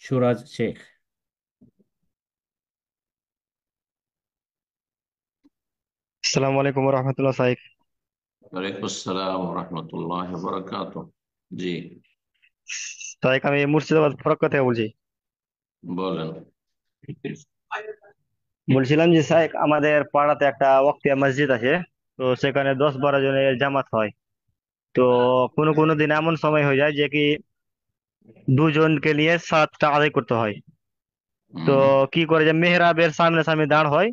সুরাজ শেখ। আসসালামু আলাইকুম রহমতুল্লাহ সাহেব। ওয়ালাইকুম আসসালাম রহমতুল্লাহ বরকাত। জি, সাহেব, আমি মুর্শিদাবাদ ফরাক্কা থেকে বলছি। বলেন। বলছিলাম যে সাহেব, আমাদের পাড়াতে একটা ওয়াক্তিয়া মসজিদ আছে। তো সেখানে 10-12 জনের জামাত হয়। তো কোনো কোনো দিন এমন সময় হয়ে যায় যে কি দুজনকে নিয়ে সাতটা আদায় করতে হয়। তো হুম। কি করে যে মেহরাবের সামনে সামনে দাঁড় হয়।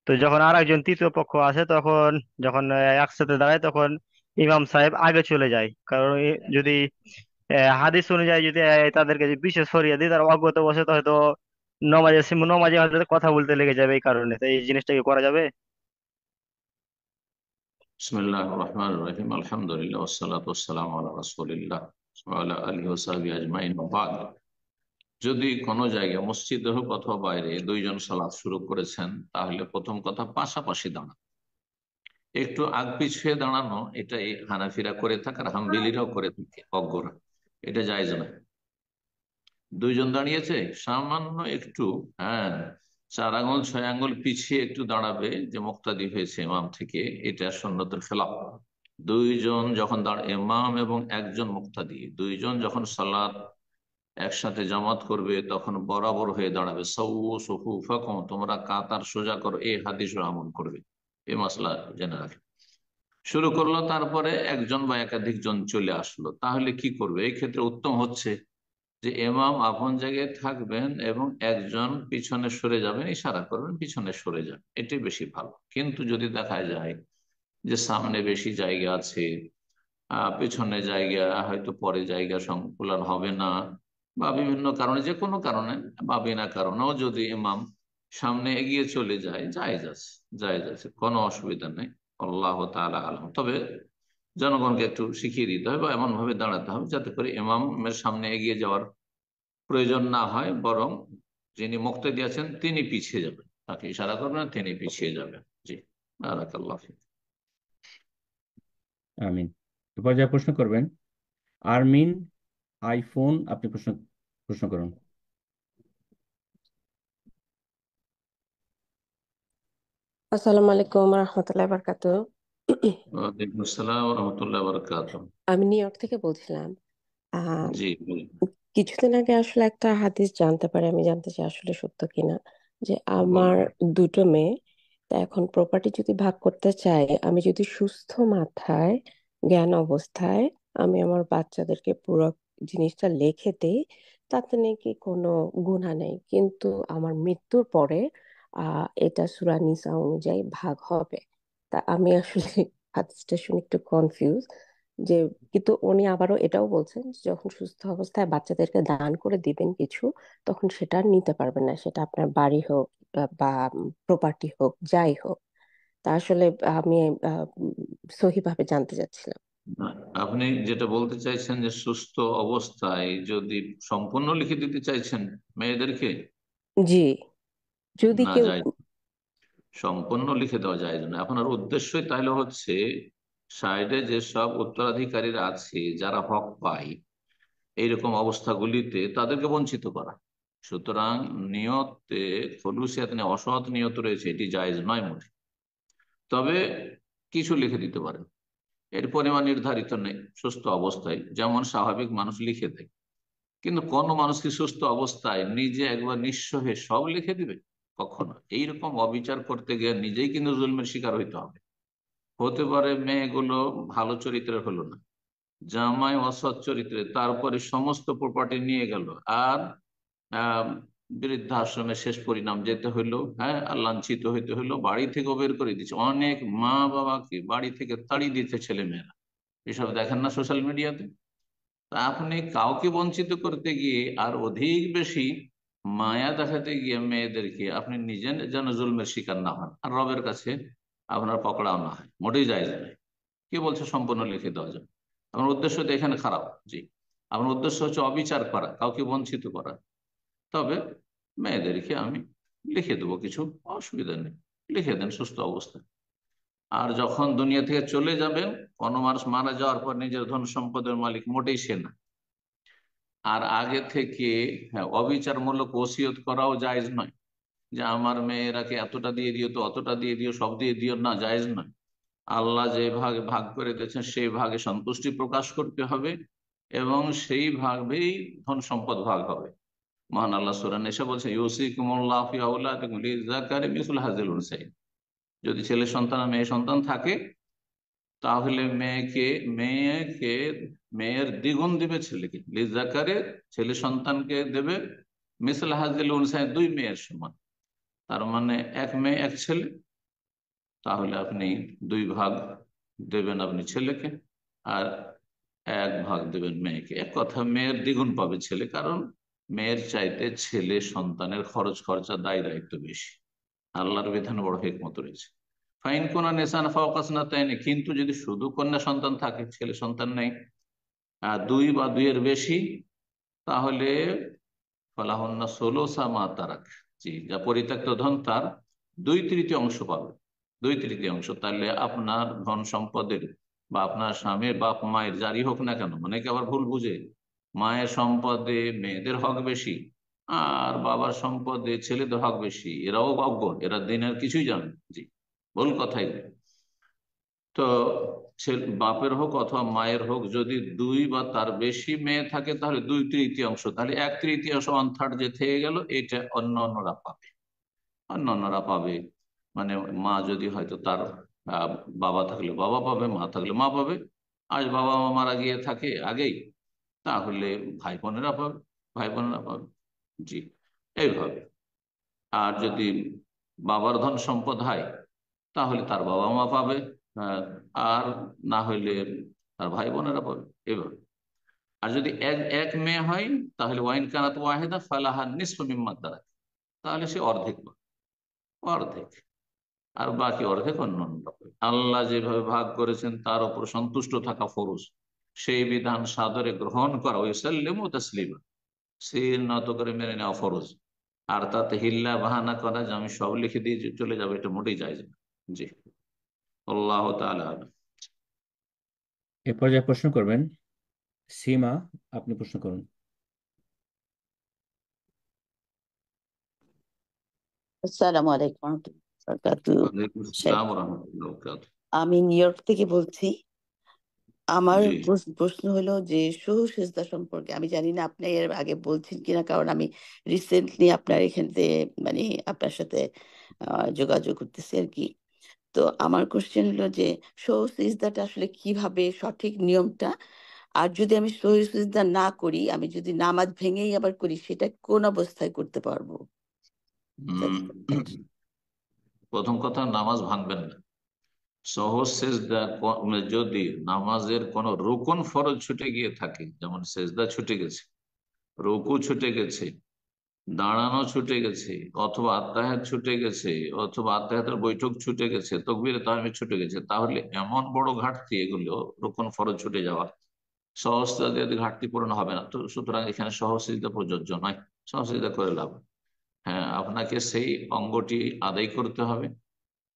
তো যখন আর একজন তৃতীয় পক্ষ আসে তখন যখন একসাথে দাঁড়ায় তখন ইমাম সাহেব আগে চলে যায়, কারণ যদি হাদিস অনুযায়ী যদি তাদেরকে যে বিশেষ সরিয়ে দিই, তারা অজ্ঞত বসে হয়তো নমাজে হয়তো কথা বলতে লেগে যাবে। এই কারণে তো এই জিনিসটা কি করা যাবে? বিসমিল্লাহ রহমান রহিম, আলহামদুলিল্লাহ, ওয়াসসালাতু ওয়াসসালামু আলা রাসূলিল্লাহ ওয়া আলা আলিহি ওয়া সাহবিহি আজমাইন, ওয়া বাদ। যদি কোনো জায়গায় মসজিদে হোক অথবা বাইরে দুইজন সালাত শুরু করেছেন, তাহলে প্রথম কথা পাশাপাশি দাঁড়ানো। একটু আগ পিছিয়ে দাঁড়ানো, এটা এই হানাফিরা করে থাকে আর হাম্বলিরাও করে থাকে, অজ্ঞরা। এটা জায়েজ নয়। দুইজন দাঁড়িয়েছে, সামান্য একটু, হ্যাঁ, 4 আঙ্গুল 6 আঙ্গুল পিছিয়ে একটু দাঁড়াবে, যে মুক্তাদি হয়েছে ইমাম থেকে, এটা সুন্নতের খেলাফ। দুইজন যখন ইমাম এবং একজন মুক্তাদি, দুইজন যখন সালাত একসাথে জামাত করবে, তখন বরাবর হয়ে দাঁড়াবে। সাউ সুফুফাকুম, তোমরা কাতার সোজা করো, এই হাদিস আমল করবে। এই মাসলা জেনে রাখে। শুরু করলো, তারপরে একজন বা একাধিক জন চলে আসলো, তাহলে কি করবে? এই ক্ষেত্রে উত্তম হচ্ছে যে ইমাম আপন জায়গায় থাকবেন এবং একজন পিছনে সরে যাবেন, ইশারা করবেন পিছনে সরে যান, এটাই বেশি ভালো। কিন্তু যদি দেখা যায় যে সামনে বেশি জায়গা আছে, পেছনে জায়গা হয়তো পরে জায়গা সংকুলান হবে না, বা বিভিন্ন কারণে, যে কোনো কারণে বা বিনা কারণেও যদি ইমাম সামনে এগিয়ে চলে যায়, জায়েজ আছে, জায়েজ আছে, কোনো অসুবিধা নেই। আল্লাহ তাআলা আলম। তবে জনগণকে একটু শিখিয়ে দিতে হবে বা এমন ভাবে দাঁড়াতে হবে যাতে করে ইমামের সামনে এগিয়ে যাওয়ার প্রয়োজন না হয়, বরং যিনি মুক্তাদি আছেন তিনি পিছিয়ে যাবেন, তাকে ইশারা করবেন তিনি পিছিয়ে যাবেন। জি, বারাকাল্লাহ ফিক। আমিন। এরপর যা প্রশ্ন করবেন, আরমিন আইফোন, আপনি প্রশ্ন প্রশ্ন করুন। আসসালামু আলাইকুম রহমতুল্লাহ বারকাতু। ওয়ালাইকুম আসসালাম রহমতুল্লাহ বরকাত। আমি নিউ ইয়র্ক থেকে বলছিলাম। আহ জি, বলুন। কিছুদিন আগে আসলে একটা হাদিস জানতে পারি, আমি জানতে চাই আসলে সত্য কিনা। যে আমার বলুন। দুটো মেয়ে, তা এখন প্রপার্টি যদি ভাগ করতে চাই, আমি যদি সুস্থ মাথায়, জ্ঞান অবস্থায় আমি আমার বাচ্চাদেরকে পুরো জিনিসটা লিখে দেই, তাতে নাকি কোনো গুনাহ নেই, কিন্তু আমার মৃত্যুর পরে এটা সূরা নিসা অনুযায়ী ভাগ হবে। তা আমি আসলে হাদিসটা শুনে একটু কনফিউজ, যে কিন্তু উনি আবারও এটাও বলছেন যে যখন সুস্থ অবস্থায় বাচ্চাদেরকে দান করে দিবেন কিছু, তখন সেটা আর নিতে পারবেন না, সেটা আপনার বাড়ি হোক বা প্রপার্টি হোক, যাই হোক। তা আসলে আমি সহিভাবে জানতে চাচ্ছিলাম। আপনি যেটা বলতে চাইছেন যে সুস্থ অবস্থায় যদি সম্পূর্ণ লিখে দিতে চাইছেন মেয়েদেরকে, জি, যদি না কেউ। যায়, সম্পূর্ণ লিখে দেওয়া যায় না। আপনার উদ্দেশ্যই তাহলে হচ্ছে সাইডে যেসব উত্তরাধিকারীরা আছে যারা হক পায় এইরকম অবস্থাগুলিতে, তাদেরকে বঞ্চিত করা। সুতরাং নিয়তে খলুসিয়াত নেই, অসৎ নিয়ত রয়েছে, এটি জায়েজ নয় মোটে। তবে কিছু লিখে দিতে পারেন, এর পরিমাণ নির্ধারিত নেই। সুস্থ অবস্থায় যেমন স্বাভাবিক মানুষ লিখে দেয়, কিন্তু কোন মানুষ কি সুস্থ অবস্থায় নিজে একবার নিঃস্ব হয়ে সব লিখে দিবে? কখনো। এইরকম অবিচার করতে গিয়ে নিজেই কিন্তু জুলমের শিকার হইতে হবে। হতে পারে মেয়েগুলো ভালো চরিত্রের হলো না, জামাই অসৎ চরিত্রে, তারপরে সমস্ত প্রপার্টি নিয়ে গেল, আর আহ বৃদ্ধাশ্রমে শেষ পরিণাম যেতে হইলো, হ্যাঁ, আর লাঞ্ছিত হইতে হইলো, বাড়ি থেকে বের করে দিচ্ছে। অনেক মা বাবাকে বাড়ি থেকে তাড়িয়ে দিচ্ছে ছেলে মেয়েরা, এসব দেখেন না সোশ্যাল মিডিয়াতে? তা আপনি কাউকে বঞ্চিত করতে গিয়ে আর অধিক বেশি মায়া দেখাতে গিয়ে মেয়েদেরকে আপনি নিজে যেন জুলমের শিকার না হন, আর রবের কাছে আপনার পকড়াও না হয়, মোটেই জায়েজ নয়। কে বলছে সম্পূর্ণ লিখে দেওয়া যাবে? আমার উদ্দেশ্য তো এখানে খারাপ। জি, আমার উদ্দেশ্য হচ্ছে অবিচার করা, কাউকে বঞ্চিত করা। তবে মেয়েদেরকে আমি লিখে দেবো, কিছু অসুবিধা নেই, লিখে দেন সুস্থ অবস্থায়। আর যখন দুনিয়া থেকে চলে যাবেন, কোনো মানুষ মারা যাওয়ার পর নিজের ধন সম্পদের মালিক মোটেই সে না। আর আগে থেকে হ্যাঁ অবিচারমূলক ওসিয়ত করাও জায়েজ নয়, যে আমার মেয়েরাকে এতটা দিয়ে দিও, তো অতটা দিয়ে দিও, সব দিয়ে দিও, না, জায়েজ নয়। আল্লাহ যে ভাগে ভাগ করে দিয়েছেন সেই ভাগে সন্তুষ্টি প্রকাশ করতে হবে এবং সেই ভাবেই ধন সম্পদ ভাগ হবে। মহান আল্লাহ সূরা নিসা বলছে ইউসিকুমুল্লাহু ফি আওলাদিকুম লিযাকারি মিসলু হাযিল উনসায়াইন। যদি ছেলে সন্তান আর মেয়ে সন্তান থাকে তাহলে মেয়েকে মেয়েকে মেয়ের দ্বিগুণ দিবে ছেলেকে, লিযাকারে ছেলে সন্তানকে দেবে মিসল হাযিল উনসায়াইন, দুই মেয়ের সমান। তার মানে এক মেয়ে এক ছেলে, তাহলে আপনি দুই ভাগ দেবেন আপনি ছেলেকে, আর এক ভাগ দেবেন মেয়েকে। এক কথা মেয়ের দ্বিগুণ পাবে ছেলে, কারণ মেয়ের চাইতে ছেলে সন্তানের খরচ খরচা দায় দায়িত্ব বেশি। আল্লাহর বিধান বড় হিকমত রয়েছে। ফাইন কোনা নেশান ফাওকাসনা তাইনি, কিন্তু যদি শুধু কন্যা সন্তান থাকে, ছেলে সন্তান নেই, দুই বা দুইয়ের বেশি, তাহলে ফালাহুন্না সোলোসা মা তারাক, জি, যা পরিত্যক্ত ধন তার 2/3 অংশ পাবে। 2/3 অংশ। তাহলে আপনার ধন সম্পদের বা আপনার স্বামীর বাপ মায়ের যারই হোক না কেন, অনেকে আবার ভুল বুঝে মায়ের সম্পদে মেয়েদের হক বেশি আর বাবার সম্পদে ছেলেদের হক বেশি, এরাও অজ্ঞ, এরা দিনের কিছুই জানে না। জি, ভুল কথাই। তো বাপের হোক অথবা মায়ের হোক, যদি দুই বা তার বেশি মেয়ে থাকে তাহলে 2/3, তাহলে 1/3, 1/3 যে থেকে গেল, এটা অন্য অন্যরা পাবে। অন্য অন্যরা পাবে মানে মা যদি হয়তো তার আহ, বাবা থাকলে বাবা পাবে, মা থাকলে মা পাবে। আজ বাবা মা মারা গিয়ে থাকে আগেই, তাহলে ভাই বোনেরা পাবে, ভাই বোনেরা পাবে। জি, এইভাবে। আর যদি বাবার ধন সম্পদ হয় তাহলে তার বাবা মা পাবে, আহ, আর না হইলে তার ভাই বোনেরা পাবে, এভাবে। আর যদি এক এক মেয়ে হয় তাহলে ওয়াইন কানাত ওয়াহেদা ফালাহা নিসফু মিম্মা তারাক, তাহলে সে অর্ধেক পাবে, অর্ধেক। আর বাকি অর্ধেক অন্য অন্য পাবে। আল্লাহ যেভাবে ভাগ করেছেন তার উপর সন্তুষ্ট থাকা ফরজ, সেই বিধান সাদরে গ্রহণ করা, ওয়াসাল্লিমু তাসলিমা, সে নত করে মেনে নেওয়া ফরজ। আর তাতে হিল্লা বাহানা করা যে আমি সব লিখে দিয়ে চলে যাবো, এটা মোটেই জায়েজ না। জি, আল্লাহ তাআলা আ'লাম। এ পর্যায়ে প্রশ্ন করবেন সীমা, আপনি প্রশ্ন করুন। আসসালামু আলাইকুম ওয়া রাহমাতুল্লাহি ওয়া ওয়ালাইকুম বারাকাতুহু। আসসালাম ওয়া রাহমাতুল্লাহি ওয়া বারাকাতুহু। আমি নিউ ইয়র্ক থেকে বলছি। আমার জি, প্রশ্ন হলো যে সহু সিজদা সম্পর্কে আমি জানি না আপনি এর আগে বলছেন কিনা, কারণ আমি রিসেন্টলি আপনার এখানে মানে আপনার সাথে যোগাযোগ করতেছি আর কি। তো আমার কোশ্চেন হলো যে সহু সিজদাটা আসলে কিভাবে, সঠিক নিয়মটা, আর যদি আমি সহু সিজদা না করি, আমি যদি নামাজ ভেঙেই আবার করি, সেটা কোন অবস্থায় করতে পারবো? উম, প্রথম কথা, নামাজ ভাঙবেন না। সহজ সেজদা যদি নামাজের কোন রুকন ফরজ ছুটে গিয়ে থাকে, যেমন সেজদা ছুটে গেছে, রুকু ছুটে গেছে, দাঁড়ানো ছুটে গেছে, অথবা আত্তাহাত ছুটে গেছে, অথবা আত্তাহাতের বৈঠক ছুটে গেছে, তাকবীরে তাহমিদ ছুটে গেছে, তাহলে এমন বড় ঘাটতি, এগুলো রুকন ফরজ ছুটে যাওয়া, সহজতা যদি ঘাটতি পূরণ হবে না, তো সুতরাং এখানে সহজতা প্রযোজ্য নয়, সহজতা করে লাভ। হ্যাঁ, আপনাকে সেই অঙ্গটি আদায় করতে হবে।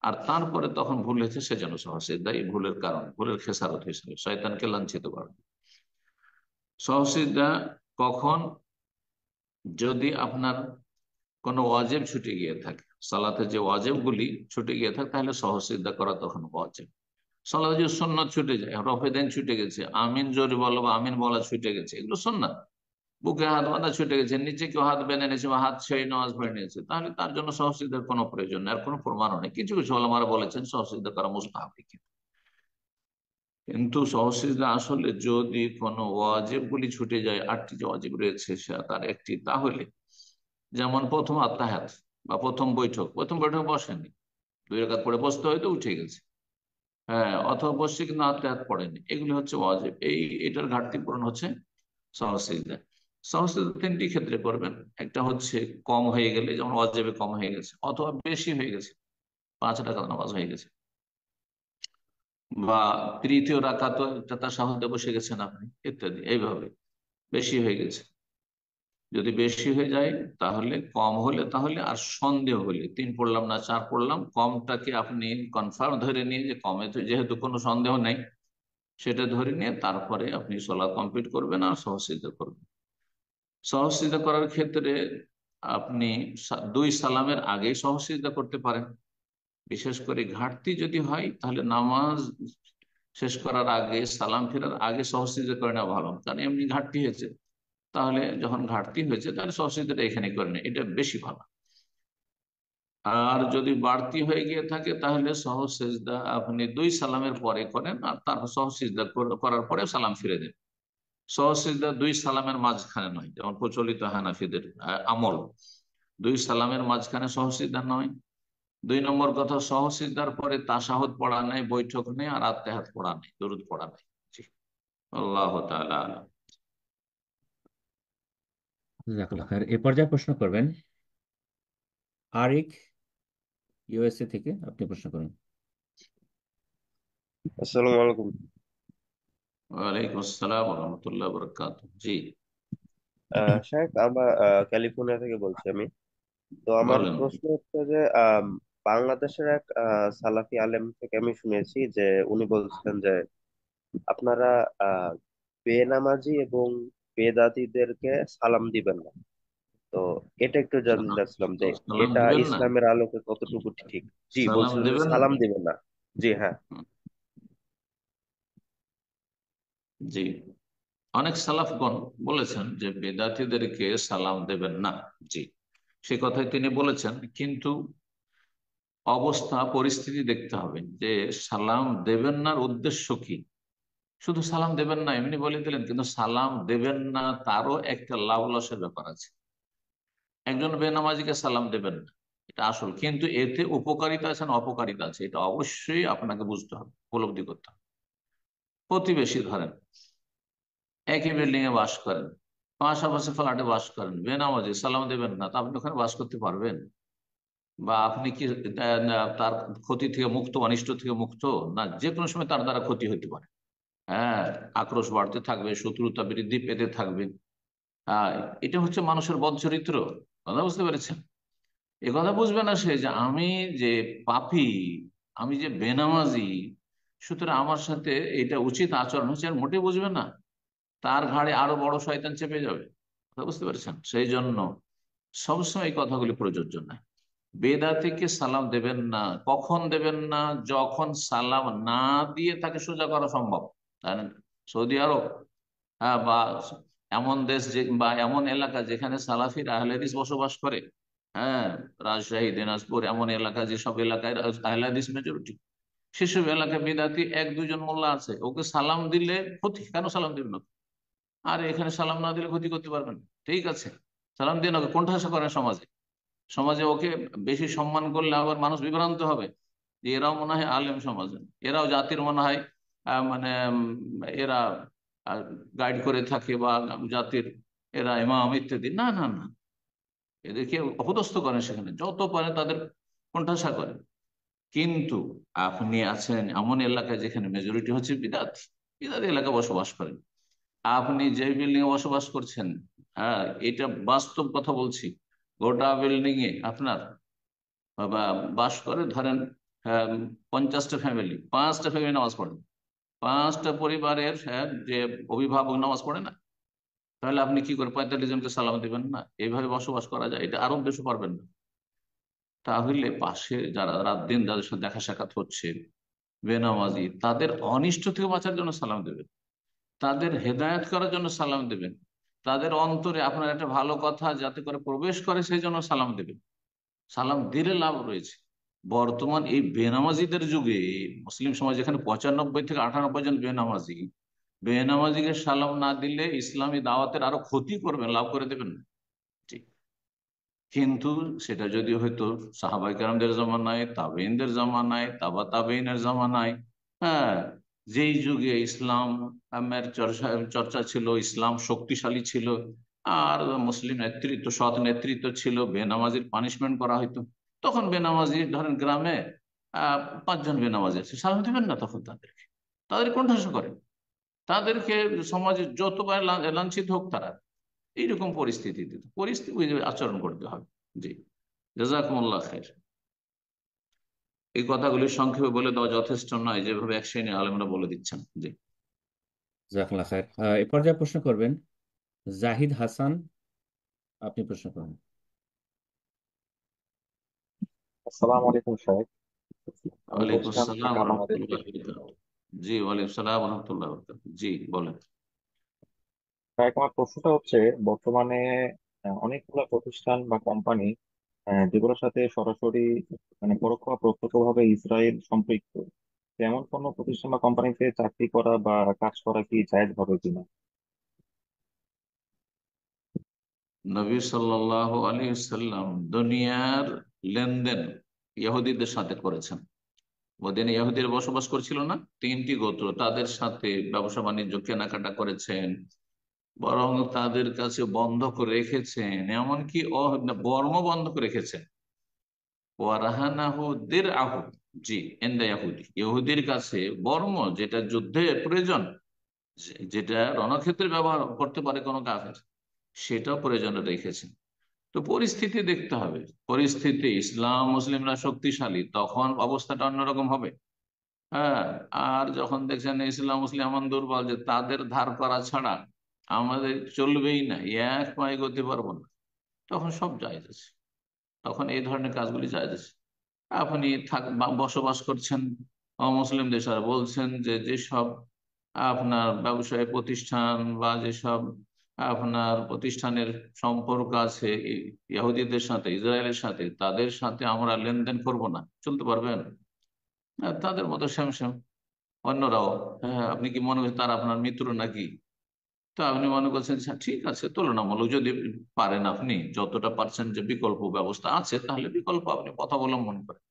আর তারপরে তখন ভুল হয়েছে সে যেন সহসিদ্ধা, এই ভুলের কারণ, ভুলের খেসারত হিসেবে শয়তানকে লাঞ্ছিত করে। সহসিদ্ধা কখন? যদি আপনার কোনো ওয়াজিব ছুটে গিয়ে থাকে, সালাতে যে ওয়াজিব গুলি ছুটে গিয়ে থাকে, তাহলে সহসিদ্ধা করা তখন ওয়াজিব। সালাতে যে সুন্নাত ছুটে যায়, রফেদাইন ছুটে গেছে, আমিন জোরে বলো বা আমিন বলা ছুটে গেছে, এগুলো সুন্নাত। বুকে হাত বাঁধা ছুটে গেছে, নিচে কেউ হাত বেঁধে নিয়েছে বা হাত ছেড়ে নামাজ পড়ে নিয়েছে, তাহলে তার জন্য সহসিদ্ধার কোনো প্রয়োজন নেই, আর কোনো প্রমাণও নেই। কিছু কিছু ওলামারা বলেছেন সহসিদ্ধা করা মুস্তাহাব, কিন্তু সহসিদ্ধা আসলে যদি কোনো ওয়াজিব গুলি ছুটে যায়, 8টি যে ওয়াজিব রয়েছে সে তার একটি, তাহলে যেমন প্রথম আত্মাহাত বা প্রথম বৈঠক, প্রথম বৈঠক বসেনি, 2 রাকাত পড়ে বসতে হয়তো উঠে গেছে, হ্যাঁ, অথবা বসছে কিন্তু আত্মাহাত পড়েনি, এগুলি হচ্ছে ওয়াজিব। এটার ঘাটতি পূরণ হচ্ছে সহসিদ্ধা। সহসিদ্ধা 3টি ক্ষেত্রে করবেন। একটা হচ্ছে কম হয়ে গেলে, যেমন ওয়াজিবে কম হয়ে গেছে, অথবা বেশি হয়ে গেছে, 5 রাকাত নামাজ হয়ে গেছে, বা তৃতীয় রাকাতও একটা তাশাহুদে বসে গেছেন আপনি, ইত্যাদি, এইভাবে বেশি হয়ে গেছে। যদি বেশি হয়ে যায় তাহলে, কম হলে তাহলে, আর সন্দেহ হলে 3 পড়লাম না 4 পড়লাম, কমটাকে আপনি কনফার্ম ধরে নিয়ে, যে কমে তো যেহেতু কোনো সন্দেহ নেই, সেটা ধরে নিয়ে তারপরে আপনি সালাত কমপ্লিট করবেন আর সহসিদ্ধা করবেন। সহজসিজদা করার ক্ষেত্রে আপনি দুই সালামের আগে সহজসিজদা করতে পারেন। বিশেষ করে ঘাটতি যদি হয় তাহলে নামাজ শেষ করার আগে, সালাম ফেরার আগে সহজসিজদা করে নেওয়া ভালো, কারণ এমনি ঘাটতি হয়েছে। তাহলে যখন ঘাটতি হয়েছে তাহলে সহজসিজদাটা এখানে করে নেয়, এটা বেশি ভালো। আর যদি বাড়তি হয়ে গিয়ে থাকে তাহলে সহজ সেজদা আপনি দুই সালামের পরে করেন, আর তারপর সহজ সেজদা করার পরে সালাম ফিরে দেন। সহজ সেজদা দুই সালামের মাঝখানে নয়, যেমন প্রচলিত হানাফিদের আমল। দুই সালামের মাঝখানে সহজ সিজদা নয়। দুই নম্বর কথা, সহজ সিজদার পরে তাশাহুদ পড়া নেই, বৈঠক নেই, আর আত্তেহাত পড়া নেই, দরুদ পড়া নেই। জি, আল্লাহ তাআলা আ'লাম। জাজাকাল্লাহ খায়ের। এ পর্যায়ে প্রশ্ন করবেন আরিক, ইউএসএ থেকে। আপনি প্রশ্ন করুন। আসসালামু আলাইকুম। ওয়ালাইকুম আসসালাম ওয়া রাহমাতুল্লাহি ওয়া বারাকাতুহু। জি, শাহেখ, আমরা ক্যালিফোর্নিয়া থেকে বলছি আমি। তো আমার বলেন। প্রশ্ন হচ্ছে যে বাংলাদেশের এক সালাফি আলেম থেকে আমি শুনেছি যে উনি বলছিলেন যে আপনারা আহ বেনামাজি এবং বেদাতীদেরকে সালাম দিবেন না। তো এটা একটু জানতে চাচ্ছিলাম যে সালাম এটা দিবেন না? ইসলামের আলোকে কতটুকু ঠিক। জি, সালাম বলছিলেন যে দেবেন না? সালাম দিবেন না। জি হ্যাঁ। জি, অনেক সালাফগণ বলেছেন যে বেদাতীদেরকে সালাম দেবেন না। জি, সে কথাই তিনি বলেছেন, কিন্তু অবস্থা পরিস্থিতি দেখতে হবে যে সালাম দেবেন না উদ্দেশ্য কি। শুধু সালাম দেবেন না এমনি বলে দিলেন, কিন্তু সালাম দেবেন না তারও একটা লাভ লসের ব্যাপার আছে। একজন বেনামাজিকে সালাম দেবেন না, এটা আসল, কিন্তু এতে উপকারিতা আছে না অপকারিতা আছে, এটা অবশ্যই আপনাকে বুঝতে হবে, উপলব্ধি করতে হবে। প্রতিবেশী ধরেন, একই বিল্ডিং এ বাস করেন, পাশাপাশি ফ্ল্যাটে বাস করেন, বেনামাজি, সালাম দেবেন না, তা আপনি ওখানে বাস করতে পারবেন? বা আপনি কি তার ক্ষতি থেকে মুক্ত, অনিষ্ট থেকে মুক্ত? না, যে কোনো সময় তার দ্বারা ক্ষতি হতে পারে। হ্যাঁ, আক্রোশ বাড়তে থাকবে, শত্রুতা বৃদ্ধি পেতে থাকবে। হ্যাঁ, এটা হচ্ছে মানুষের বদ চরিত্র। কথা বুঝতে পেরেছেন? এ কথা বুঝবে না সে যে আমি যে পাপী, আমি যে বেনামাজি, সুতরাং আমার সাথে এটা উচিত আচরণ হচ্ছে, আর মোটেই বুঝবে না। তার ঘাড়ে আরো বড় শয়তান চেপে যাবে। কথা বুঝতে পেরেছেন? সেই জন্য সবসময় এই কথাগুলি প্রযোজ্য নয়। বেদাতিকে সালাম দেবেন না। কখন দেবেন না? যখন সালাম না দিয়ে তাকে সোজা করা সম্ভব। জানেন, সৌদি আরব, হ্যাঁ, বা এমন দেশ যে, বা এমন এলাকা যেখানে সালাফির আহলে হাদিস বসবাস করে। হ্যাঁ, রাজশাহী, দিনাজপুর, এমন এলাকা যেসব এলাকায় আহলে হাদিস মেজরিটি, সেসব এলাকায় বেদাতি এক দুজন মোল্লা আছে, ওকে সালাম দিলে ক্ষতি, কেন সালাম দিবেন না? আর এখানে সালাম না দিলে ক্ষতি করতে পারবেন? ঠিক আছে, সালাম দিয়ে ওকে কোণঠাসা করেন সমাজে। সমাজে ওকে বেশি সম্মান করলে আবার মানুষ বিভ্রান্ত হবে যে এরাও মনে হয় আলেম সমাজে, এরাও জাতির মনে হয় মানে এরা গাইড করে থাকে, বা জাতির এরা ইমাম ইত্যাদি। না না না, এদেরকে অপদস্থ করেন, সেখানে যত পারেন তাদের কোণঠাসা করেন। কিন্তু আপনি আছেন এমন এলাকায় যেখানে মেজরিটি হচ্ছে বিদাতি, বিদাতি এলাকায় বসবাস করেন। আপনি যে বিল্ডিং এ বসবাস করছেন, হ্যাঁ, এটা বাস্তব কথা বলছি, গোটা বিল্ডিং এ আপনার বা বাস করে ধরেন 50টা ফ্যামিলি, 5টা ফ্যামিলি নামাজ পড়েন, 5টা পরিবারের, হ্যাঁ, যে অভিভাবক নামাজ পড়ে না, তাহলে আপনি কি করে 45 জনকে সালাম দিবেন না? এইভাবে বসবাস করা যায়? এটা আরব দেশে পারবেন না। তাহলে পাশে যারা রাত দিন যাদের সাথে দেখা সাক্ষাৎ হচ্ছে, বেনামাজি, তাদের অনিষ্ট থেকে বাঁচার জন্য সালাম দেবেন, তাদের হেদায়েত করার জন্য সালাম দেবেন, তাদের অন্তরে আপনার একটা ভালো কথা যাতে করে প্রবেশ করে সেই জন্য সালাম দেবেন। সালাম দিলে লাভ রয়েছে। বর্তমান এই বেনামাজিদের যুগে, মুসলিম সমাজ যেখানে 95 থেকে 98 জন বেনামাজি, বেনামাজিকে সালাম না দিলে ইসলামী দাওয়াতের আরো ক্ষতি করবেন, লাভ করে দেবেন না। ঠিক, কিন্তু সেটা যদি হয়তো সাহাবায়ে কেরামদের জামানায়, তাবেঈনদের জামানায়, তাবা তাবেঈনের জামানায়, হ্যাঁ, যেই যুগে ইসলামের চর্চা চর্চা ছিল, ইসলাম শক্তিশালী ছিল, আর মুসলিম নেতৃত্ব, সৎ নেতৃত্ব ছিল, বেনামাজির পানিশমেন্ট করা হইতো, তখন বেনামাজি ধরেন গ্রামে 5 জন বেনামাজি আছে, সালাম দিবেন না তখন তাদেরকে? তাদের কোণঠাসা করেন, তাদেরকে সমাজে যতবার লাঞ্ছিত হোক তারা। এইরকম পরিস্থিতিতে পরিস্থিতি বুঝে আচরণ করতে হবে। জি, জাযাকুমুল্লাহ খাইর। এই কথাগুলি সংক্ষেপে বলে দেওয়া যথেষ্ট নয়, যেভাবে এক শ্রেণীর আলেমরা বলে দিচ্ছেন। জি, জাজাকাল্লাহ খায়ের। এ পর্যায়ে প্রশ্ন করবেন জাহিদ হাসান, আপনি প্রশ্ন করুন। আসসালামু আলাইকুম স্যার। আমি ওয়ালাইকুম বলছিলাম আসসালাম ঢাকা বাংলাদেশ রহমতুল্লাহ থেকে। জি, ওয়ালাইকুম সালাম রহমতুল্লাহ। জি, বলেন। স্যার, আমার প্রশ্নটা হচ্ছে, বর্তমানে অনেকগুলো প্রতিষ্ঠান বা কোম্পানি যেগুলোর সাথে সরাসরি মানে পরোক্ষ বা প্রত্যক্ষভাবে ইসরায়েল সম্পৃক্ত, তেমন কোনো প্রতিষ্ঠান বা কোম্পানিতে চাকরি করা বা কাজ করা কি জায়েজ হবে কিনা? নবী সাল্লাল্লাহু আলাইহি সাল্লাম দুনিয়ার লেনদেন ইহুদিদের সাথে করেছেন। মদিনা ইহুদির বসবাস করছিল না, তিনটি গোত্র, তাদের সাথে ব্যবসা বাণিজ্য কেনাকাটা করেছেন, বরং তাদের কাছে বন্ধ করে রেখেছেন, এমনকি বর্ম বন্ধ করে রেখেছেন। ওয়ারাহানাহু দিরআহু, জি, ইনদা ইহুদি, ইহুদির কাছে বর্ম, যেটা যুদ্ধের প্রয়োজন, যেটা রণক্ষেত্রে ব্যবহার করতে পারে কোনো কাফের, সেটাও প্রয়োজনে রেখেছেন। তো পরিস্থিতি দেখতে হবে, পরিস্থিতি ইসলাম মুসলিমরা শক্তিশালী তখন অবস্থাটা অন্যরকম হবে। হ্যাঁ, আর যখন দেখছেন ইসলাম মুসলিম এমন দুর্বল যে তাদের ধার করা ছাড়া আমাদের চলবেই না, এক পায়ে গতি পারবো না, তখন সব জায়েজ আছে, তখন এই ধরনের কাজগুলি জায়েজ আছে। আপনি বসবাস করছেন অমুসলিম দেশ, আর বলছেন যে যেসব আপনার ব্যবসায় প্রতিষ্ঠান বা যেসব আপনার প্রতিষ্ঠানের সম্পর্ক আছে ইহুদিদের সাথে, ইসরায়েলের সাথে, তাদের সাথে আমরা লেনদেন করব না, চলতে পারবেন? তাদের মতো শ্যাম শ্যাম অন্যরাও। হ্যাঁ, আপনি কি মনে করছেন তারা আপনার মিত্র নাকি? তো আপনি মনে করছেন যে, ঠিক আছে, তুলনামূলক যদি পারেন, আপনি যতটা পারছেন যে বিকল্প ব্যবস্থা আছে, তাহলে বিকল্প আপনি পথ অবলম্বন করেন।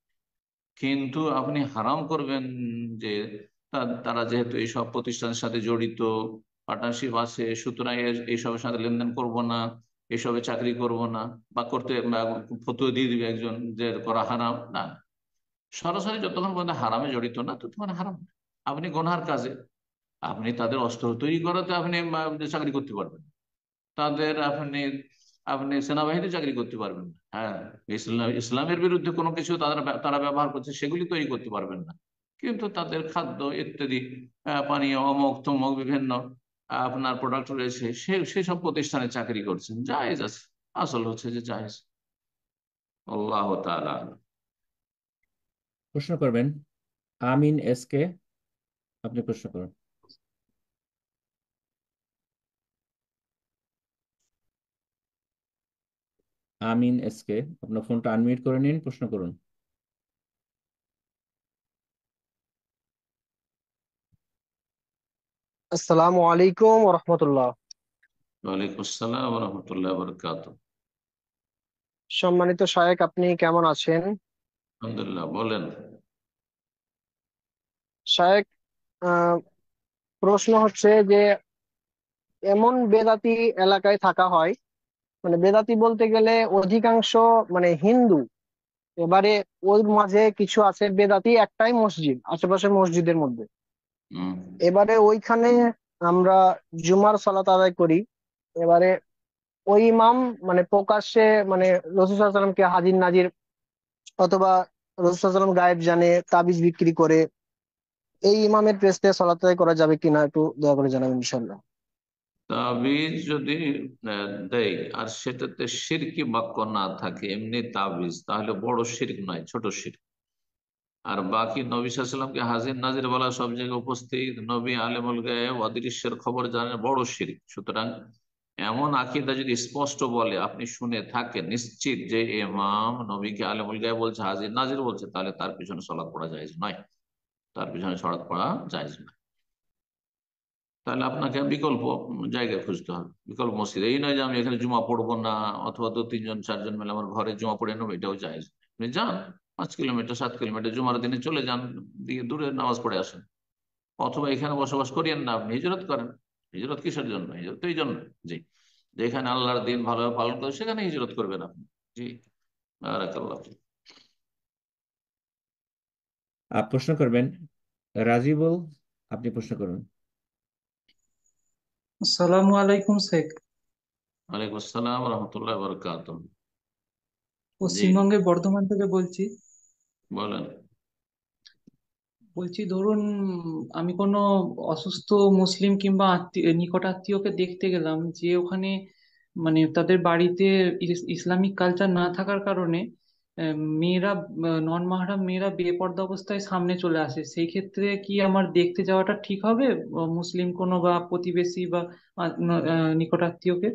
কিন্তু আপনি হারাম করবেন যে তারা যেহেতু এইসব প্রতিষ্ঠানের সাথে জড়িত, পার্টনারশিপ আছে, সুতরাং এইসবের সাথে লেনদেন করব না, এসবে চাকরি করব না, বা করতে ফতুয়া দিয়ে দিবে একজন যে করা হারাম, না। সরাসরি যতক্ষণ পর্যন্ত হারামে জড়িত না, ততক্ষণ হারাম না। আপনি গুনহার কাজে, আপনি তাদের অস্ত্র তৈরি করাতে আপনি চাকরি করতে পারবেন, তাদের আপনি আপনি সেনাবাহিনীতে চাকরি করতে পারবেন না। হ্যাঁ, ইসলামের বিরুদ্ধে কোনো কিছু তারা তারা ব্যবহার করছে, সেগুলি তৈরি করতে পারবেন না। কিন্তু তাদের খাদ্য ইত্যাদি, পানীয়, অমুক তমুক বিভিন্ন আপনার প্রোডাক্ট রয়েছে, সেসব প্রতিষ্ঠানে চাকরি করছেন, জায়েজ আছে। আসল হচ্ছে যে জায়েজ। আল্লাহ তাআলা। প্রশ্ন করবেন আমিন এস কে, আপনি প্রশ্ন করুন। আমিন এস কে, আপনার ফোনটা আনমিউট করে নিন, প্রশ্ন করুন। আসসালামু আলাইকুম রহমতুল্লাহ। ওয়ালাইকুম আসসালাম রহমতুল্লাহ বরকাত। সম্মানিত শায়েখ, আপনি কেমন আছেন? আলহামদুলিল্লাহ, বলেন। শায়েখ, আহ, প্রশ্ন হচ্ছে যে এমন বেদাতি এলাকায় থাকা হয়, মানে বেদাতি বলতে গেলে অধিকাংশ মানে হিন্দু। এবারে ওর মাঝে কিছু আছে বেদাতি, একটাই মসজিদ আশেপাশের মসজিদের মধ্যে। হুম। এবারে ওইখানে আমরা জুমার সালাত আদায় করি। এবারে ওই ইমাম মানে প্রকাশ্যে মানে রাসূল সাল্লাল্লাহু আলাইহি ওয়াসাল্লামকে হাজির নাজির, অথবা রাসূল সাল্লাল্লাহু আলাইহি ওয়াসাল্লাম গায়েব জানে, তাবিজ বিক্রি করে। এই ইমামের পেছনে সালাত আদায় করা যাবে কিনা একটু দয়া করে জানাবেন ইনশাল্লাহ। তাবিজ যদি দেয় আর সেটাতে শিরকি বাক্য না থাকে, এমনি তাবিজ, তাহলে বড় শিরক নয়, ছোট শিরক। আর বাকি নবী সাল্লাল্লাহু আলাইহি ওয়াসাল্লামকে হাজির নাজির বলা, সব জায়গায় উপস্থিত, নবী আলেমুল গায়েব অদৃশ্যের খবর জানেন, বড় শিরক। সুতরাং এমন আকীদা যদি স্পষ্ট বলে, আপনি শুনে থাকেন নিশ্চিত যে ইমাম নবীকে আলেমুল গায়েব বলছে, হাজির নাজির বলছে, তাহলে তার পিছনে সলাৎ পড়া জায়েজ নয়, তার পিছনে সলাৎ পড়া জায়েজ নয়। তাহলে আপনাকে বিকল্প জায়গায় খুঁজতে হবে, বিকল্প মসজিদ। এই নয় যে আমি এখানে জুমা পড়বো না, অথবা 2-3 জন 4 জন মিলে আমার ঘরে জুমা পড়ে নেবো, এটাও জায়েজ। আপনি যান 5 কিলোমিটার 7 কিলোমিটার জুমার দিনে চলে যান, দিয়ে দূরে নামাজ পড়ে আসেন। অথবা এখানে বসবাস করিয়েন না, আপনি হিজরত করেন। হিজরত কিসের জন্য? হিজরত তো এই জন্য, জি, যেখানে আল্লাহর দিন ভালোভাবে পালন করে সেখানে হিজরত করবেন আপনি। জি, বারাকাল্লাহ। প্রশ্ন করবেন রাজিবুল, আপনি প্রশ্ন করুন। আসসালামু আলাইকুম শেখ। ওয়ালাইকুম আসসালাম রহমতুল্লাহ বরকাত। জি, পশ্চিমবঙ্গের বর্ধমান থেকে বলছি। বলেন। বলছি ধরুন, আমি কোনো অসুস্থ মুসলিম কিংবা নিকট আত্মীয়কে দেখতে গেলাম, যে ওখানে মানে তাদের বাড়িতে ইসলামিক কালচার না থাকার কারণে মেয়েরা, নন মাহরাম মেয়েরা বেপর্দা অবস্থায় সামনে চলে আসে, সেই ক্ষেত্রে কি আমার দেখতে যাওয়াটা ঠিক হবে মুসলিম কোনো বা প্রতিবেশী বা নিকটাত্মীয়কে?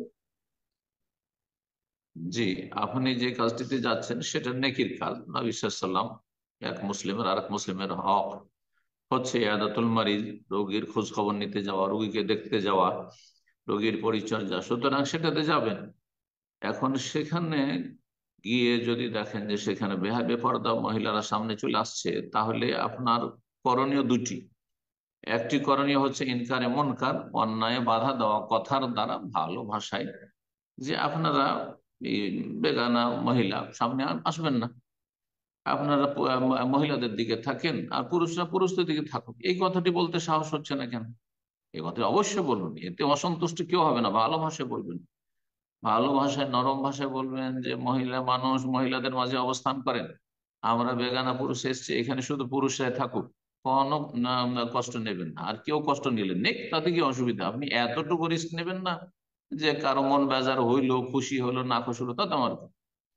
জি, আপনি যে কাজটিতে যাচ্ছেন সেটা নেকির কাজ। নবী সাল্লাল্লাহু আলাইহি ওয়াসাল্লাম, এক মুসলিমের আর এক মুসলিমের হক হচ্ছে ইয়াদাতুল মারিজ, রোগীর খোঁজ খবর নিতে যাওয়া, রোগীকে দেখতে যাওয়া, রোগীর পরিচর্যা, সুতরাং সেটাতে যাবেন। এখন সেখানে গিয়ে যদি দেখেন যে সেখানে বেপরদা মহিলারা সামনে চলে আসছে, তাহলে আপনার করণীয় দুটি। একটি করণীয় হচ্ছে ইনকারে মুনকার, অন্যায় বাধা দেওয়া কথার দ্বারা, ভালো ভাষায়, যে আপনারা এই বেগানা মহিলা সামনে আসবেন না, আপনারা মহিলাদের দিকে থাকেন আর পুরুষরা পুরুষদের দিকে থাকুক। এই কথাটি বলতে সাহস হচ্ছে না কেন? এই কথা অবশ্যই বলুন, এতে অসন্তুষ্ট কেউ হবে না। ভালো ভাষায় বলবেন, ভালো ভাষায়, নরম ভাষায় বলবেন যে মহিলা মানুষ, মহিলাদের মাঝে অবস্থান করেন, আমরা বেগানা পুরুষ এসছে, এখানে শুধু পুরুষরাই থাকুক, কোনো কষ্ট নেবেন না। আর কেউ কষ্ট নিলেন নেক, তাতে কি অসুবিধা? আপনি এতটুকু রিস্ক নেবেন না যে কারো মন বেজার হইলো, খুশি হলো, না খুশি হলো, তাতে আমার কি?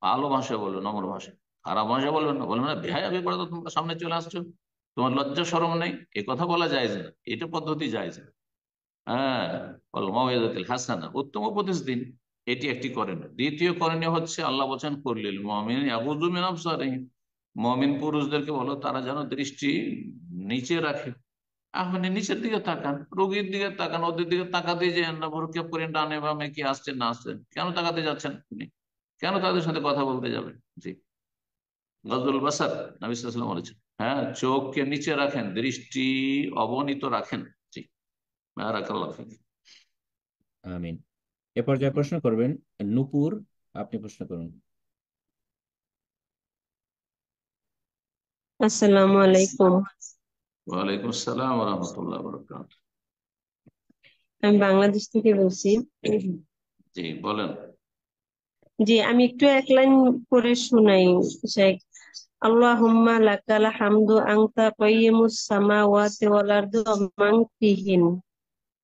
ভালো ভাষায় বললো, নম্র ভাষায়। খারাপ ভাষায় বলবেন না, বলবেন না বেহায়া বেপরদা তো তোমরা সামনে চলে আসছো, তোমার লজ্জা শরম নেই, এ কথা বলা যায় না, এটা পদ্ধতি যায় না। হ্যাঁ, হাসানা, উত্তম উপদেশ দিন, এটি একটি করণীয়। দ্বিতীয় করণীয় হচ্ছে আল্লাহ বলছেন করলিল মুমিনিন ইয়াগুযু মিন আবসারিহিম, মুমিন পুরুষদেরকে বলো তারা যেন দৃষ্টি নিচে রাখে। আপনি নিচের দিকে তাকান, রোগীর দিকে তাকান, ওদের দিকে তাকাতে যেন না, ভরক্ষেপ করেন ডানে বামে কি আসছে না আসছে। কেন তাকাতে যাচ্ছেন আপনি? কেন তাদের সাথে কথা বলতে যাবেন? জি, গজুল বাসার, নবী সাল্লাল্লাহু আলাইহি ওয়াসাল্লাম বলেছেন, হ্যাঁ, চোখকে নিচে রাখেন, দৃষ্টি অবনীত রাখেন। জি, বারাকাল্লাহু ফিক। আমিন। এ পর্যায়ে প্রশ্ন করবেন নূপুর, আপনি প্রশ্ন করুন। আসসালামু আলাইকুম। ওয়ালাইকুম আসসালাম ওয়া রাহমাতুল্লাহি ওয়া বারাকাতুহু। আমি বাংলাদেশ থেকে বলছি। জি, বলেন। জি, আমি একটু এক লাইন করে শুনাই শেখ। আল্লাহুম্মা লাকাল হামদু আনতা কাইয়্যিমুস সামাওয়াতি ওয়াল আরদি ওয়া মান ফিহিন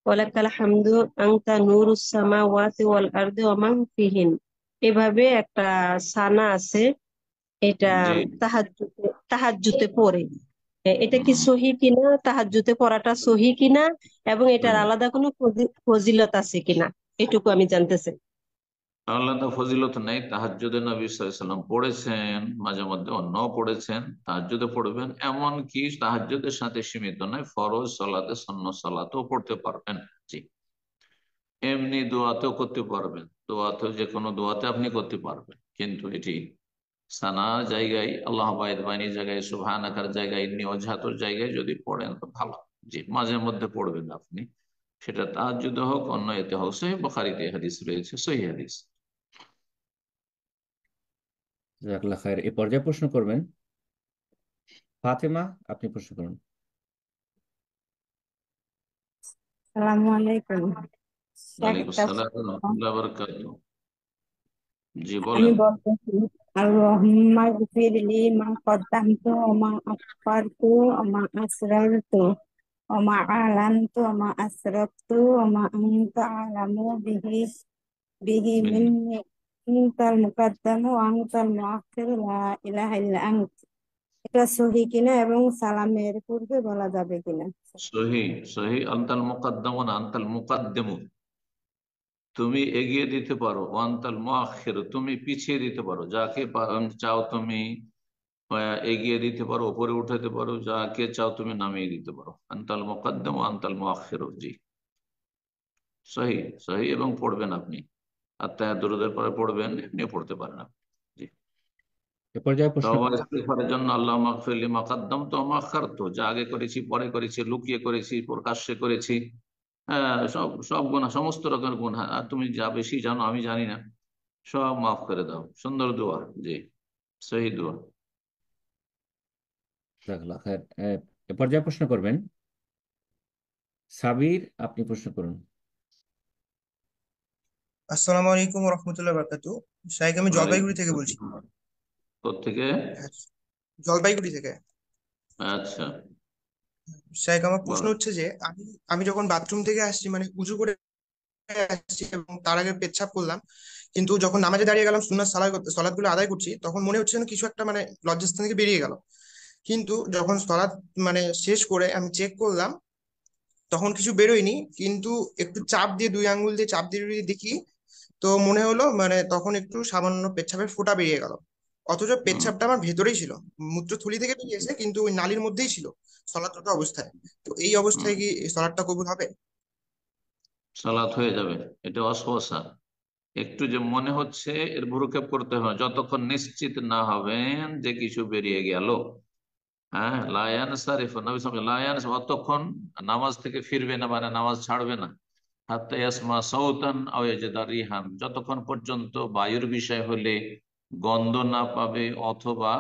ওয়া লাকাল হামদু আনতা নূরুস সামাওয়াতি ওয়াল আরদি ওয়া মান ফিহিন। এভাবে একটা সানা আছে, এটা জি, তাহাজ্জুদে পড়ে। এটা কি হুম। সহি কিনা, তাহাজ্জুদে পড়াটা সহি কিনা, এবং এটার হুম। আলাদা কোনো ফজিলত আছে কিনা, এটুকু আমি জানতে চাই। আলাদা ফজিলত নেই। তাহাজ্জুদে নবী সাল্লাল্লাহু আলাইহি ওয়াসাল্লাম পড়েছেন, মাঝে মধ্যে অন্যও পড়েছেন, তাহাজ্জুদে পড়বেন। এমন কি তাহাজ্জুদের সাথে সীমিত নয়, ফরজ সালাতে, সুন্নত সালাতেও পড়তে পারবেন। জি, এমনি দোয়াতেও করতে পারবেন, দোয়াতেও যে কোনো দোয়াতে আপনি করতে পারবেন, কিন্তু এটি সানা জায়গায়, আল্লাহ বাইদ বাণী জায়গায়, সুবহান আকার জায়গায়, নিওজাতর জায়গায় যদি পড়েন তো ভালো। জি, মাঝে মধ্যে পড়বেন আপনি, সেটা তাহাজ্জুদে হোক অন্য এতে হোক। সহিহ বুখারীতে হাদিস রয়েছে, সহিহ হাদিস। জাযাকাল্লাহ খায়ের। এ পর্যায়ে প্রশ্ন করবেন ফাতেমা, আপনি প্রশ্ন করুন। আসসালামু আলাইকুম। শেখ, ওয়ালাইকুম একটা আসসালাম ওয়া প্রশ্ন। রাহমাতুল্লাহি ওয়া বারাকাতুহু। জি, আমি বলেন। বলতেছি, আল্লাহুম্মা গফিরলি মা কদ্দামতু ওয়া মা আখখারতু ওয়া মা আসরারতু ওয়া মা আ'লানতু ওয়া মা আসরাফতু ওয়া মা আনতা আ'লামু বিহি বিহি মিন মিন্নি, আনতাল মুকাদ্দামু ওয়া আনতাল মুআখিরু লা ইলাহা ইল্লা আনত। এটা সহি কিনা এবং সালামের পূর্বে বলা যাবে কিনা? সহি, সহি। আনতাল মুকাদ্দামুন, আনতাল মুকাদ্দিমু, তুমি এগিয়ে দিতে পারো। ওয়ান্তাল মুআখির, তুমি পিছিয়ে দিতে পারো। যাকে চাও তুমি এগিয়ে দিতে পারো, উপরে উঠাতে পারো, যাকে চাও তুমি নামিয়ে দিতে পারো। আনতাল মুকাদ্দাম ওয়া আনতাল মুআখির। জি, সহি, সহি। এবং পড়বেন আপনি, আত্মায়াত দুরূদের পরে পড়বেন, এমনি পড়তে পারেন আপনি। জি, এ পর্যায়ে প্রশ্ন তওবা করবেন ইস্তিগফারের জন্য আল্লাহ মাগফির লিমা কাদ্দামতু ওয়া মা আখারতু, যা আগে করেছি, পরে করেছি, লুকিয়ে করেছি, প্রকাশ্যে করেছি, হ্যাঁ, সব সব গুনাহ, সমস্ত রকমের গুনাহ, আর তুমি যা বেশি জানো আমি জানি না, সব মাফ করে দাও। সুন্দর দোয়া। জি, সহি দোয়া। জাযাকাল্লাহ খায়ের। এ পর্যায়ে প্রশ্ন করবেন সাবির, আপনি প্রশ্ন করুন। আসসালামু আলাইকুম রহমতুল্লাহ বারকাতু। শাইখ, আমি ওয়ালাইকুম জলপাইগুড়ি থেকে বলছি। আসসালাম। কোত্থেকে? হ্যাঁ, জলপাইগুড়ি থেকে। আচ্ছা, শাইখ, আমার প্রশ্ন বলেন। হচ্ছে যে আমি আমি যখন বাথরুম থেকে আসছি, মানে উজু করে আসছি এবং তার আগে পেচ্ছাপ করলাম, কিন্তু যখন নামাজে দাঁড়িয়ে গেলাম সুন্নাত সলাৎ গুলো আদায় করছি, তখন মনে হচ্ছে যেন কিছু একটা মানে লজ্জাস্থান থেকে বেরিয়ে গেল। কিন্তু যখন সলাৎ মানে শেষ করে আমি চেক করলাম, তখন কিছু বেরোয়নি, কিন্তু একটু চাপ দিয়ে 2 আঙ্গুল দিয়ে চাপ দিয়ে যদি দেখি, তো মনে হলো মানে তখন একটু সামান্য পেচ্ছাপের ফোঁটা বেরিয়ে গেল। অথচ পেচ্ছাপটা আমার ভেতরেই ছিল, মূত্রথলি থেকে বেরিয়েছে কিন্তু ওই নালীর মধ্যেই ছিল সলাৎরত অবস্থায়। তো এই অবস্থায় কি এই সলাৎটা কবুল হবে? সালাত হয়ে যাবে। এটা অস্পশা, একটু যে মনে হচ্ছে এর ভ্রুক্ষেপ করতে হবে যতক্ষণ নিশ্চিত না হবেন যে কিছু বেরিয়ে গেল। হ্যাঁ, লায়ান সারিফ নবী সাল্লাল্লাহু লায়ান, অতক্ষণ নামাজ থেকে ফিরবে না, মানে নামাজ ছাড়বে না। হাত্তা ইয়াসমা সাউতান আও ইয়াজিদা রিহান, যতক্ষণ পর্যন্ত বায়ুর বিষয় হলে গন্ধ না পাবে অথবা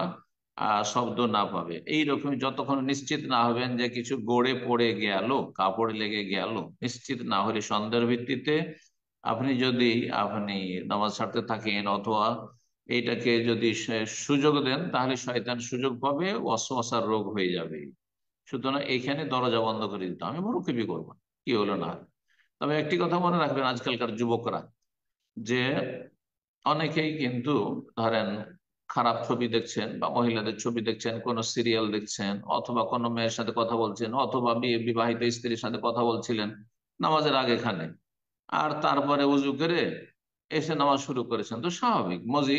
শব্দ না পাবে। এইরকম যতক্ষণ নিশ্চিত না হবেন যে কিছু গড়ে পড়ে গেল, কাপড় লেগে গেল, নিশ্চিত না হলে সন্দেহের ভিত্তিতে আপনি নামাজ ছাড়তে থাকেন অথবা এইটাকে যদি সুযোগ দেন, তাহলে শয়তান সুযোগ পাবে, ওয়াসওয়াসার রোগ হয়ে যাবে। সুতরাং এখানে দরজা বন্ধ করে দিতে আমি মুরুকিবি করবো, কি হলো না হলো। তবে একটি কথা মনে রাখবেন, আজকালকার যুবকরা যে অনেকেই কিন্তু ধরেন খারাপ ছবি দেখছেন বা মহিলাদের ছবি দেখছেন, কোন সিরিয়াল দেখছেন, অথবা কোনো মেয়ের সাথে কথা বলছেন, অথবা বিবাহিত স্ত্রীর সাথে কথা বলছিলেন নামাজের আগেখানে, আর তারপরে উজু করে এসে নামাজ শুরু করেছেন। তো স্বাভাবিক মজি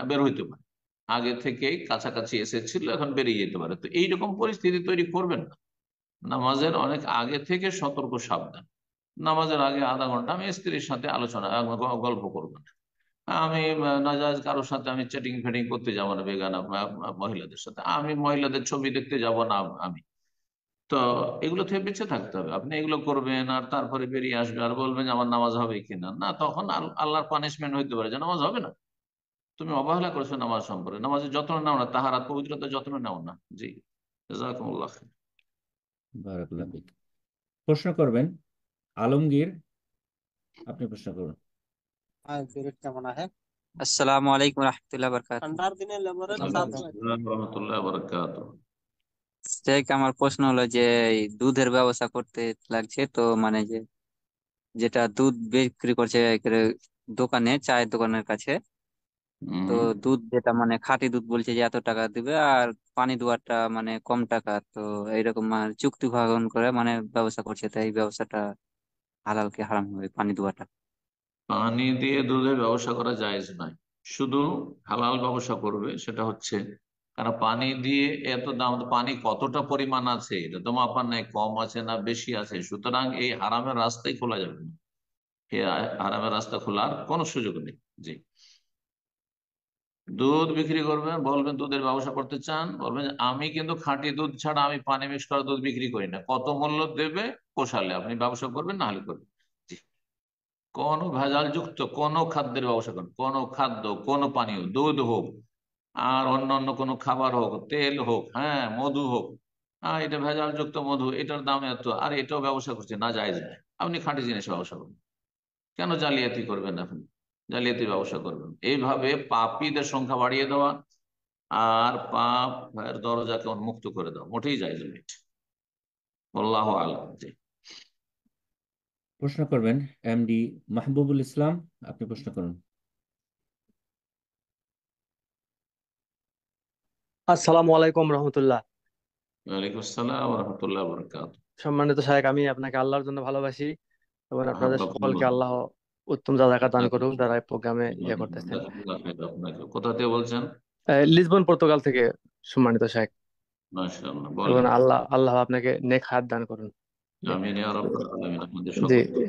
বের হইতে পারে, আগে থেকেই কাছাকাছি এসেছিল, এখন বেরিয়ে যেতে পারে। তো এইরকম পরিস্থিতি তৈরি করবেন না। নামাজের অনেক আগে থেকে সতর্ক সাবধান। নামাজের আগে আধা ঘন্টা আমি স্ত্রীর সাথে আলোচনা গল্প করবো না। আমি নাজায়েজ কারোর সাথে আমি চ্যাটিং ফ্যাটিং করতে যাবো না, বেগানা মহিলাদের সাথে আমি মহিলাদের ছবি দেখতে যাব না আমি। তো এগুলো থেকে বেঁচে থাকতে হবে। আপনি এগুলো করবেন আর তারপরে বেরিয়ে আসবে আর বলবেন যে আমার নামাজ হবে কিনা, না তখন আল্লাহর পানিশমেন্ট হইতে পারে যে নামাজ হবে না, তুমি অবহেলা করেছো নামাজ সম্পর্কে, নামাজের যত্ন নাও না, তাহারাত পবিত্রতার যত্ন নাও না। জি, জাযাকুমুল্লাহ খাইর। বারাকাল্লাহ ফিক। প্রশ্ন করবেন আলমগীর, আপনি প্রশ্ন করুন। আসসালামু আলাইকুম রহমতুল্লাহ বরকাত। রহমতুল্লাহ বারাকাতুহু। শেখ, আমার প্রশ্ন হলো যে এই দুধের ব্যবসা করতে লাগছে, তো মানে যে যেটা দুধ বিক্রি করছে একেবারে দোকানে, চায়ের দোকানের কাছে, তো দুধ যেটা মানে খাঁটি দুধ বলছে যে এত টাকা দিবে, আর পানি দুয়ারটা মানে কম টাকা, তো এইরকম মানে চুক্তি ভাঙন করে মানে ব্যবসা করছে, তাই এই ব্যবসাটা হালাল কি হারাম হবে পানি দুয়াটা? পানি দিয়ে দুধের ব্যবসা করা জায়েজ নয়। শুধু হালাল ব্যবসা করবে সেটা হচ্ছে, কারণ পানি দিয়ে এত দাম, পানি কতটা পরিমাণ আছে এটা তো মাপার নাই, কম আছে না বেশি আছে। সুতরাং এই হারামের রাস্তাই খোলা যাবে না, এই হারামের রাস্তা খোলার কোনো সুযোগ নেই। জি, দুধ বিক্রি করবেন, বলবেন দুধের ব্যবসা করতে চান, বলবেন যে আমি কিন্তু খাঁটি দুধ ছাড়া আমি পানি মিক্স করা দুধ বিক্রি করি না, কত মূল্য দেবে পোষালে আপনি ব্যবসা করবেন, না হলে করবেন। জি, কোন ভেজাল যুক্ত কোন খাদ্যের ব্যবসা করেন, কোন খাদ্য কোন পানীয়, দুধ হোক আর অন্য অন্য কোনো খাবার হোক, তেল হোক, হ্যাঁ মধু হোক, এটা ভেজাল যুক্ত মধু, এটার দাম এত, আর এটাও ব্যবসা করছে না, জায়েজ নয়। আপনি খাঁটি জিনিস ব্যবসা করবেন, কেন জালিয়াতি করবেন? আপনি জালিয়াতির ব্যবসা করবেন, এইভাবে পাপীদের সংখ্যা বাড়িয়ে দেওয়া আর পাপ দরজাকে উন্মুক্ত করে দেওয়া মোটেই জায়েজ নয়। আল্লাহ আলম। জি, প্রশ্ন করবেন এমডি মাহবুবুল ইসলাম, আপনি প্রশ্ন করুন। আসসালামু আলাইকুম রহমতুল্লাহ। ওয়ালাইকুম আসসালাম রহমতুল্লাহ বরকাত। সম্মানিত শাহেখ, আমি আপনাকে আল্লাহর জন্য ভালোবাসি এবং আপনাদের সকলকে আল্লাহ উত্তম জাযাকাত দান করুক যারা এই প্রোগ্রামে ইয়ে করতেছেন। কোথা থেকে বলছেন? লিসবন, পর্তুগাল থেকে, সম্মানিত শাহেখ। মাশাআল্লাহ, এবং বলেন। আল্লাহ আল্লাহ আপনাকে নেক হায়াত দান করুন। আমিন ইয়া রাব্বাল আলামিন, আপনাদের জি সকলকে।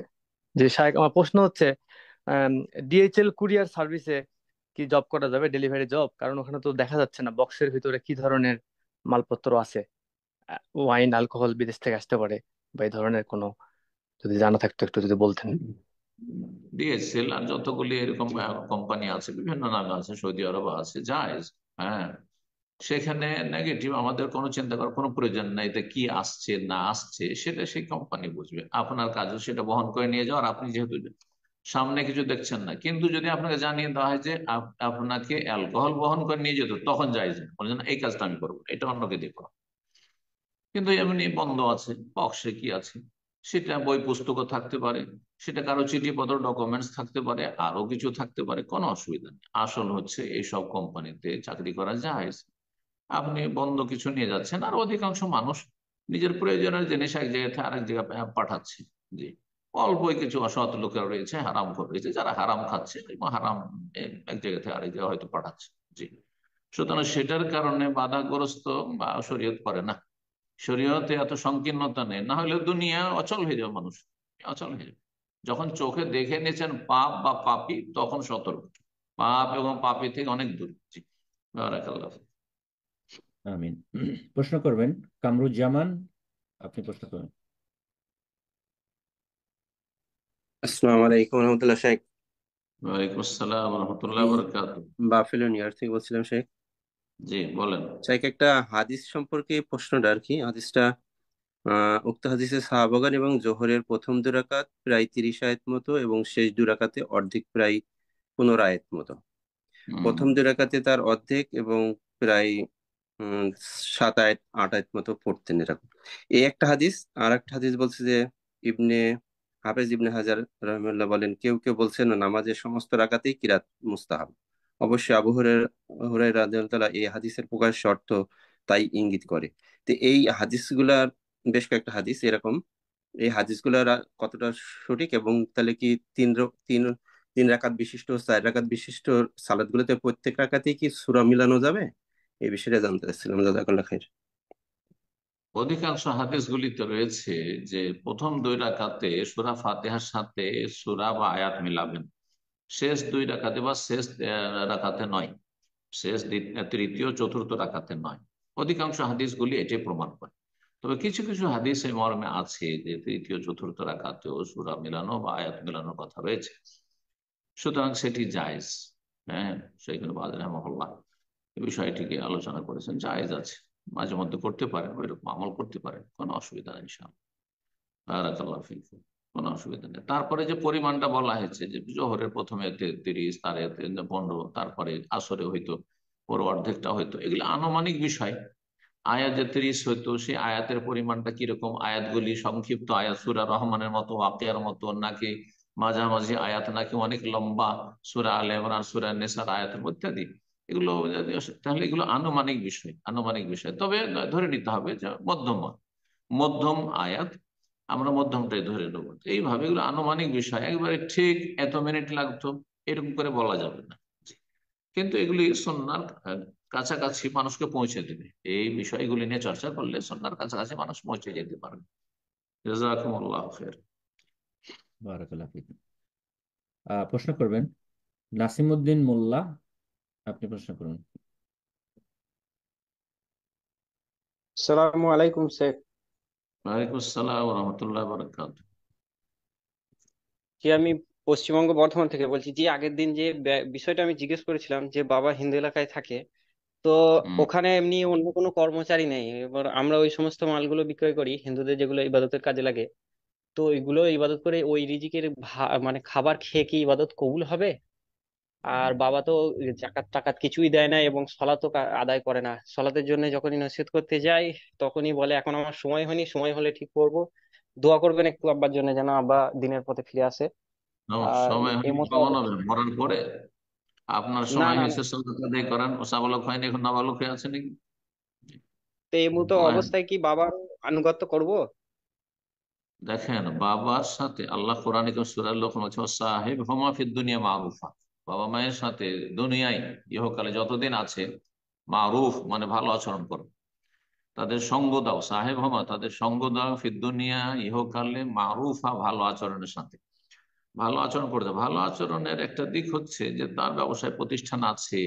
জি শাহেখ, আমার প্রশ্ন হচ্ছে ডিএইচএল কুরিয়ার সার্ভিসে কি জব করা যাবে, ডেলিভারি জব? কারণ ওখানে তো দেখা যাচ্ছে না বক্সের ভিতরে কি ধরনের মালপত্র আছে। ওয়াইন, অ্যালকোহল বিদেশ থেকে আসতে পারে, বা এই ধরনের কোনো যদি জানা থাকতো একটু যদি বলতেন। ডিএসএল আর যতগুলি এরকম কোম্পানি আছে, বিভিন্ন নামে আছে, সৌদি আরব আছে, জায়েজ। হ্যাঁ, সেখানে নেগেটিভ আমাদের কোনো চিন্তা করার কোনো প্রয়োজন নাই। এটা কি আসছে না আসছে সেটা সেই কোম্পানি বুঝবে, আপনার কাজ সেটা বহন করে নিয়ে যাওয়ার। আপনি যেহেতু সামনে কিছু দেখছেন না, কিন্তু যদি আপনাকে জানিয়ে দেওয়া হয় যে আপনাকে অ্যালকোহল বহন করে নিয়ে যেত, তখন জায়েজ না, বলছেন এই কাজটা আমি করবো, এটা অন্যকে দিয়ে করো। কিন্তু এমনি বন্ধ আছে, বক্সে কি আছে সেটা বই পুস্তকও থাকতে পারে, সেটা কারো চিঠিপত্র ডকুমেন্টস থাকতে পারে, আরো কিছু থাকতে পারে, কোনো অসুবিধা নেই। আসল হচ্ছে এইসব কোম্পানিতে চাকরি করা যায়, আপনি বন্ধ কিছু নিয়ে যাচ্ছেন, আর অধিকাংশ মানুষ নিজের প্রয়োজনের জিনিস এক জায়গা থেকে আরেক জায়গায় পাঠাচ্ছে। জি, অল্পই কিছু অসৎ লোকেরা রয়েছে, হারাম খোর রয়েছে, যারা হারাম খাচ্ছে এবং হারাম এক জায়গা থেকে আরেক জায়গায় হয়তো পাঠাচ্ছে। জি, সুতরাং সেটার কারণে বাধাগ্রস্ত বা শরীয়ত করে না। শরীয়তে এত সংকীর্ণতা নেই, না হলে দুনিয়া অচল হয়ে যাবে, মানুষ অচল হয়ে যাবে। যখন চোখে দেখে নিয়েছেন পাপ বা পাপী, তখন সতর্ক। পাপ এবং পাপী থেকে অনেক দূর। জি, বারাকাল্লাহ। আমিন। প্রশ্ন করবেন কামরুজ্জামান, আপনি প্রশ্ন করবেন। আসসালামু আলাইকুম রহমতুল্লাহ শেখ। ওয়ালাইকুম আসসালাম রহমতুল্লাহ জি, বরকাত। বাফেলো নিউ ইয়র্ক থেকে বলছিলাম শেখ। জি, বলেন। শেখ, একটা হাদিস সম্পর্কে প্রশ্নটা আর কি। হাদিসটা উক্ত হাদিসে সাহাবাগান এবং জোহরের প্রথম 2 রাকাত প্রায় 30 আয়াত মতো এবং শেষ 2 রাকাতে অর্ধেক প্রায় 15 আয়াত মতো। প্রথম 2 রাকাতে তার অর্ধেক এবং প্রায় 7 আয়াত 8 আয়াত মতো পড়তেন এরকম। এই একটা হাদিস। আর একটা হাদিস বলছে যে ইবনে হাফেজ ইবনে হাজার রহমাল্লাহ বলেন, কেউ কেউ বলছেন না, নামাজের সমস্ত রাকাতেই কিরাত মুস্তাহাব। অবশ্যই আবু হুরায়রা রাদিয়াল্লাহু তাআলা এই হাদিসের প্রকাশ্য অর্থ তাই ইঙ্গিত করে। তো এই হাদিসগুলার বেশ কয়েকটা হাদিস এরকম, এই হাদিসগুলার কতটা সঠিক, এবং তাহলে কি তিন র- তিন 3 রাকাত বিশিষ্ট 4 রাকাত বিশিষ্ট সালাদ গুলোতে প্রত্যেক রাকাতেই কি সূরা মিলানো যাবে? এই বিষয়টা জানতে চাচ্ছিলাম। জাযাকাল্লাহ খাইর। অধিকাংশ হাদিসগুলিতে রয়েছে যে প্রথম 2 রাকাতে সূরা ফাতিহার সাথে সূরা বা আয়াত মিলাবেন, শেষ 2 রাকাতে বা শেষ রাকাতে নয়, শেষ তৃতীয় চতুর্থ রাকাতে নয়। অধিকাংশ হাদিসগুলি এটি প্রমাণ করে। তবে কিছু কিছু হাদিস এই মর্মে আছে যে তৃতীয় চতুর্থ রাকাতেও সূরা মিলানো বা আয়াত মিলানোর কথা রয়েছে, সুতরাং সেটি জায়েজ। হ্যাঁ, সেইখানে বাদ রাহমাহুল্লাহ এই বিষয়টিকে আলোচনা করেছেন, জায়েজ আছে, মাঝে মধ্যে করতে পারেন, ওইরকম আমল করতে পারেন, কোনো অসুবিধা নেই ইনশাআল্লাহ। বারাকাল্লাহ ফিকুম। কোনো অসুবিধা নেই। তারপরে যে পরিমাণটা বলা হয়েছে যে জোহরের প্রথমে 33, তার 15, তারপরে আসরে হয়তো ওর অর্ধেকটা হয়তো, এগুলো আনুমানিক বিষয়। আয়াত যে 30 হইতো, সেই আয়াতের পরিমাণটা কিরকম, আয়াতগুলি সংক্ষিপ্ত আয়াত সূরা রহমানের মতো, ওয়াকিয়ার মতো, নাকি মাঝামাঝি আয়াত, নাকি অনেক লম্বা সূরা আলে ইমরান, সূরা নিসার আয়াতের ইত্যাদি, এগুলো তাহলে এগুলো আনুমানিক বিষয়, আনুমানিক বিষয়। তবে ধরে নিতে হবে যে মধ্যম মধ্যম আয়াত, আমরা মধ্যমটাই ধরে নেবো। এইভাবে এগুলো আনুমানিক বিষয়, একবারে ঠিক এত মিনিট লাগতো এরকম করে বলা যাবে না। কিন্তু এগুলি সুন্নাহর কাছাকাছি মানুষকে পৌঁছে দেবে। এই বিষয়গুলি নিয়ে চর্চা করলে সুন্নাহর কাছাকাছি মানুষ পৌঁছে যেতে পারবে। জাযাকুমুল্লাহ খাইর। বারাকাল্লাহ ফিকুম। প্রশ্ন করবেন নাসিমউদ্দিন মোল্লা, আপনি প্রশ্ন করুন। আসসালামু আলাইকুম শেখ। ওয়ালাইকুম আসসালাম রহমতুল্লাহ বরকাত। জি, আমি পশ্চিমবঙ্গ বর্ধমান থেকে বলছি। জি, আগের দিন যে বিষয়টা আমি জিজ্ঞেস করেছিলাম যে বাবা হিন্দু এলাকায় থাকে, তো ওখানে এমনি অন্য কোনো কর্মচারী নেই, এবার আমরা ওই সমস্ত মালগুলো বিক্রয় করি হিন্দুদের, যেগুলো ইবাদতের কাজে লাগে। তো ওইগুলো ইবাদত করে ওই রিজিকের মানে খাবার খেয়ে কি ইবাদত কবুল হবে? আর বাবা তো জাকাত টাকাত কিছুই দেয় না এবং সলাতও আদায় করে না। সলাতের জন্য যখনই নসিহত করতে যাই তখনই বলে এখন আমার সময় হয়নি, সময় হলে ঠিক করবো। দোয়া করবেন একটু আব্বার জন্য যেন আব্বা দিনের পথে ফিরে আসে। আর সময় হয়নি এমতো কখন হবে? মরার পরে? আপনার না সময় না না, হয়েছে সালাত আদায় করান, ও সাবালক হয়নি, এখন নাবালক হয়ে আছে নাকি? তো এই মতো সময় হয়নি। অবস্থায় কি বাবার আনুগত্য করব? দেখেন, বাবার সাথে আল্লাহ কোরআন সূরা লোকমান বলছে সাহেব হুমা ফিদ দুনিয়া মারুফা, বাবা মায়ের সাথে দুনিয়ায় ইহকালে যতদিন আছে মারুফ মানে ভালো আচরণ করো, তাদের সঙ্গ দাও, সাহেব হুমা তাদের সঙ্গ দাও, ফিদ দুনিয়া ইহকালে মারুফা ভালো আচরণের সাথে, ভালো আচরণ করতে। ভালো আচরণের একটা দিক হচ্ছে যে তার ব্যবসায় প্রতিষ্ঠান আছে,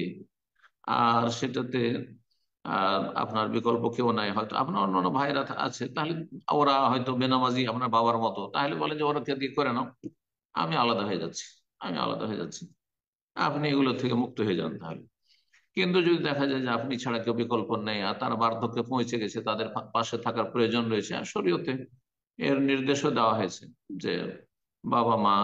আর সেটাতে আপনার বিকল্প কেউ নাই, হয়তো আপনার অন্যান্য ভাইরা আছে, তাহলে ওরা হয়তো বেনামাজি আপনার বাবার মতো, তাহলে বলেন যে ওরা দিয়ে করে নাও, আমি আলাদা হয়ে যাচ্ছি, আমি আলাদা হয়ে যাচ্ছি, আপনি এগুলো থেকে মুক্ত হয়ে যান তাহলে। কিন্তু যদি দেখা যায় যে আপনি ছাড়া কেউ বিকল্প নেই, আর তার বার্ধক্যে পৌঁছে গেছে, তাদের পাশে থাকার প্রয়োজন রয়েছে, আর শরীয়তে এর নির্দেশও দেওয়া হয়েছে যে বাবা মা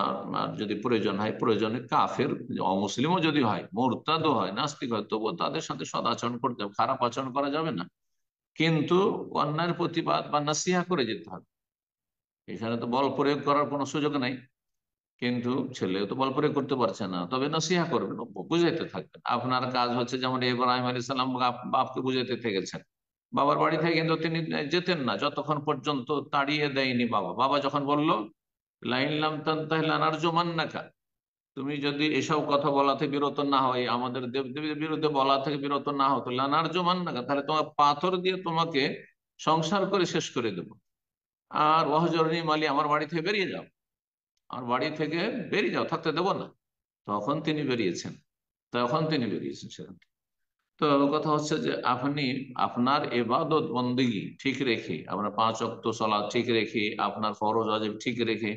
যদি প্রয়োজন হয়, প্রয়োজনে কাফের অমুসলিমও যদি হয়, মুরতাদও হয়, নাস্তিক হয়, তবুও তাদের সাথে সদাচরণ করতে হবে, খারাপ আচরণ করা যাবে না, কিন্তু অন্যায়ের প্রতিবাদ বা নাসিহা করে যেতে হবে। এখানে তো বল প্রয়োগ করার কোনো সুযোগ নাই, কিন্তু ছেলে তো বল প্রয়োগ করতে পারছে না, তবে নসিহা করবেন, বুঝাইতে থাকবেন। আপনার কাজ হচ্ছে যেমন ইব্রাহিম আলাইহিস সালাম বাপকে বুঝাইতে থেকেছেন, বাবার বাড়ি থেকে কিন্তু তিনি যেতেন না যতক্ষণ পর্যন্ত তাড়িয়ে দেয়নি বাবা। বাবা যখন বলল লাইন লাম তানতাহি লানারজুমান্নাকা, তুমি যদি এসব কথা বলা থেকে বিরত না হয়, আমাদের দেব দেবীর বিরুদ্ধে বলা থেকে বিরত না হতো, লানারজুমান্নাকা, তাহলে তোমার পাথর দিয়ে তোমাকে সংসার করে শেষ করে দেবো। আর ওয়াহজুরনি মালি, আমার বাড়ি থেকে বেরিয়ে যাও, আমার বাড়ি থেকে বেরিয়ে যাও, থাকতে দেবো না। তখন তিনি বেরিয়েছেন, সেখান থেকে। তো কথা হচ্ছে যে আপনি আপনার ইবাদত বন্দেগী ঠিক রেখে, আপনার 5 ওয়াক্ত সালাত ঠিক রেখে, আপনার ফরজ ওয়াজিব ঠিক রেখে,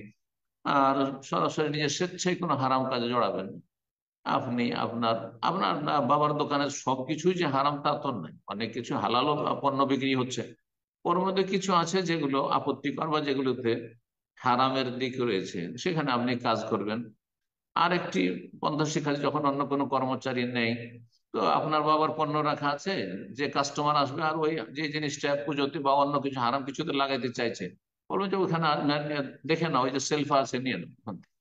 আর সরাসরি নিজের স্বেচ্ছায় কোনো হারাম কাজে জড়াবেন না। আপনি আপনার আপনার বাবার দোকানের সবকিছুই যে হারাম তা তো নয়, অনেক কিছু হালাল পণ্য বিক্রি হচ্ছে, ওর মধ্যে কিছু আছে যেগুলো আপত্তিকর বা যেগুলোতে হারামের দিক রয়েছে, সেখানে আপনি কাজ করবেন। আর একটি পন্থা শিখাচ্ছে, যখন অন্য কোনো কর্মচারী নেই, তো আপনার বাবার পণ্য রাখা আছে, যে কাস্টমার আসবে আর ওই যে জিনিসটা পুজোতে বা অন্য কিছু হারাম কিছুতে লাগাইতে চাইছে, বলবেন যে ওখানে দেখে না, ওই যে সেলফা আছে নিয়ে নাও ওখান থেকে।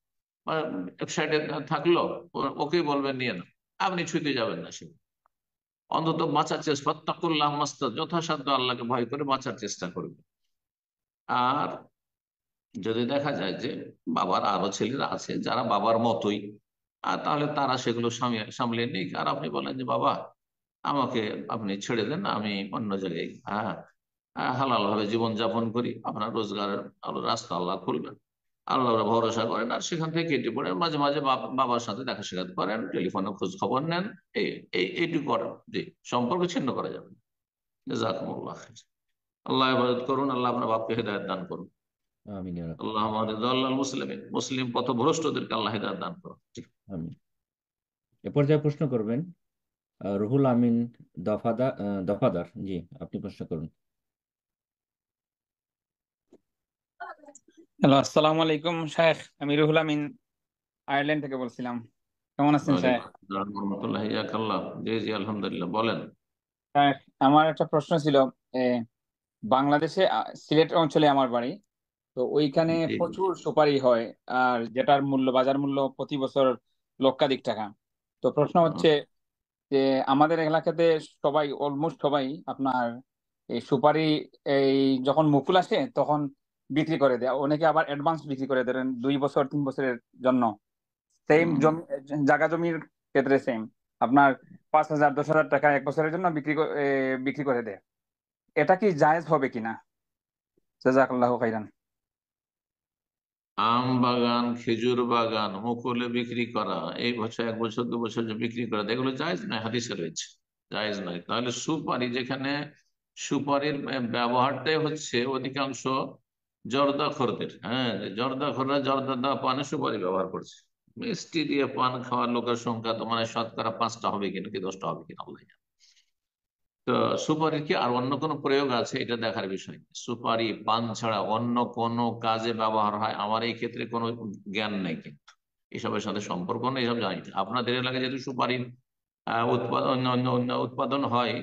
বা এক সাইডে থাকলো, ওকেই বলবেন নিয়ে নাও, আপনি ছুঁতে যাবেন না। সে অন্তত বাঁচার চেষ্টা, ফাত্তাকুল্লাহ মাস্তাত, যথাসাধ্য আল্লাহকে ভয় করে বাঁচার চেষ্টা করবে। আর যদি দেখা যায় যে বাবার আরো ছেলেরা আছে যারা বাবার মতোই, আর তাহলে তারা সেগুলো সামলিয়ে নিক, আর আপনি বলেন যে বাবা আমাকে আপনি ছেড়ে দেন, আমি অন্য জায়গায় হালাল ভাবে জীবনযাপন করি, আপনার রোজগারের আলো রাস্তা আল্লাহ খুলবেন, আল্লাহর ভরসা করেন, আর সেখান থেকে কেটে পড়েন, মাঝে মাঝে বাবার সাথে দেখা সাক্ষাৎ করেন, টেলিফোনে খোঁজ খবর নেন, এই এইটুকু করেন। জি, সম্পর্ক ছিন্ন করা যাবে না। জাযাকুমুল্লাহ খাইর। আল্লাহ ইবাদত করুন, আল্লাহ আপনার বাপকে হেদায়েত দান করুন। আমিন ইয়া রাব্বাল আল্লাহ আমাদের মুসলিমিন, মুসলিম পথভ্রষ্টদেরকে আল্লাহ হেদায়েত দান করুন। জি। আমিন। এ পর্যায়ে প্রশ্ন করবেন রুহুল আমিন দফাদার। জি, আপনি প্রশ্ন করুন। হ্যালো, আসসালামু আলাইকুম শেখ। আমি রুহুল আমিন আয়ারল্যান্ড থেকে বলছিলাম। কেমন আছেন শেখ? ওয়ালাইকুম আসসালাম ওয়া রাহমাতুল্লাহি ওয়া বারাকাতুহু। জি জি, আলহামদুলিল্লাহ, বলেন। শেখ, আমার একটা প্রশ্ন ছিল। এ, বাংলাদেশে সিলেট অঞ্চলে আমার বাড়ি। তো ওইখানে জি প্রচুর সুপারি হয়, আর যেটার বাজার মূল্য প্রতি বছর লক্ষাধিক টাকা। তো প্রশ্ন হচ্ছে যে আমাদের এলাকাতে সবাই, অলমোস্ট সবাই আপনার এই সুপারি, এই যখন মুকুল আসে তখন বিক্রি করে দেয়, অনেকে আবার অ্যাডভান্স বিক্রি করে দেন 2 বছর 3 বছরের জন্য। সেম জমি, জায়গা জমির ক্ষেত্রে সেম, আপনার 5,000 10,000 টাকা 1 বছরের জন্য বিক্রি করে দেয়। এটা কি জায়েজ হবে কিনা? জাযাকাল্লাহু খাইরান। আম বাগান, খেজুর বাগান মুকুলে বিক্রি করা, এই বছর 1 বছর 2 বছর যে বিক্রি করা, এগুলো জায়েজ নয়, হাদিসে রয়েছে জায়েজ নয়। তাহলে সুপারি, যেখানে সুপারির ব্যবহারটাই হচ্ছে অধিকাংশ জর্দাখোরদের, হ্যাঁ, যে জর্দাখোররা জর্দা দেওয়া পানে সুপারি ব্যবহার করছে। মিষ্টি দিয়ে পান খাওয়ার লোকের সংখ্যা তো মানে শতকরা 5টা হবে কিনা, কি 10টা হবে কিনা আল্লাহ জানে। তো সুপারির কি আর অন্য কোনো প্রয়োগ আছে, এটা দেখার বিষয়। সুপারি পান ছাড়া অন্য কোনো কাজে ব্যবহার হয় আমার এই ক্ষেত্রে কোনো জ্ঞান নেই, কিন্তু এসবের সাথে সম্পর্ক নেই, এসব জানি না। আপনাদের এলাকায় যেহেতু সুপারির উৎপাদন হয়,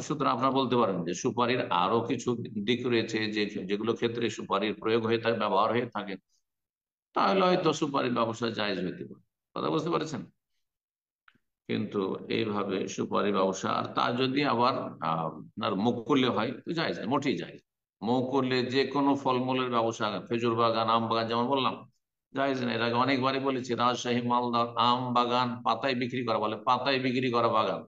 সুতরাং আপনারা বলতে পারেন যে সুপারির আরো কিছু দিক রয়েছে যে যেগুলো ক্ষেত্রে সুপারির প্রয়োগ হয়ে থাকে, ব্যবহার হয়ে থাকে, তাহলে হয়তো সুপারির ব্যবসা জায়েজ হইতে পারে। কথা বুঝতে পারছেন? কিন্তু এইভাবে সুপারি ব্যবসা, আর তা যদি আবার আপনার মকুলে হয় তো জায়েজ না, মোটেই জায়েজ। মকুলে যে কোনো ফলমূলের ব্যবসা, খেজুর বাগান, আম বাগান, যেমন বললাম জায়েজ না। এর আগে অনেকবারই বলেছি, রাজশাহী মালদা আম বাগান পাতায় বিক্রি করা, বলে পাতায় বিক্রি করা বাগান,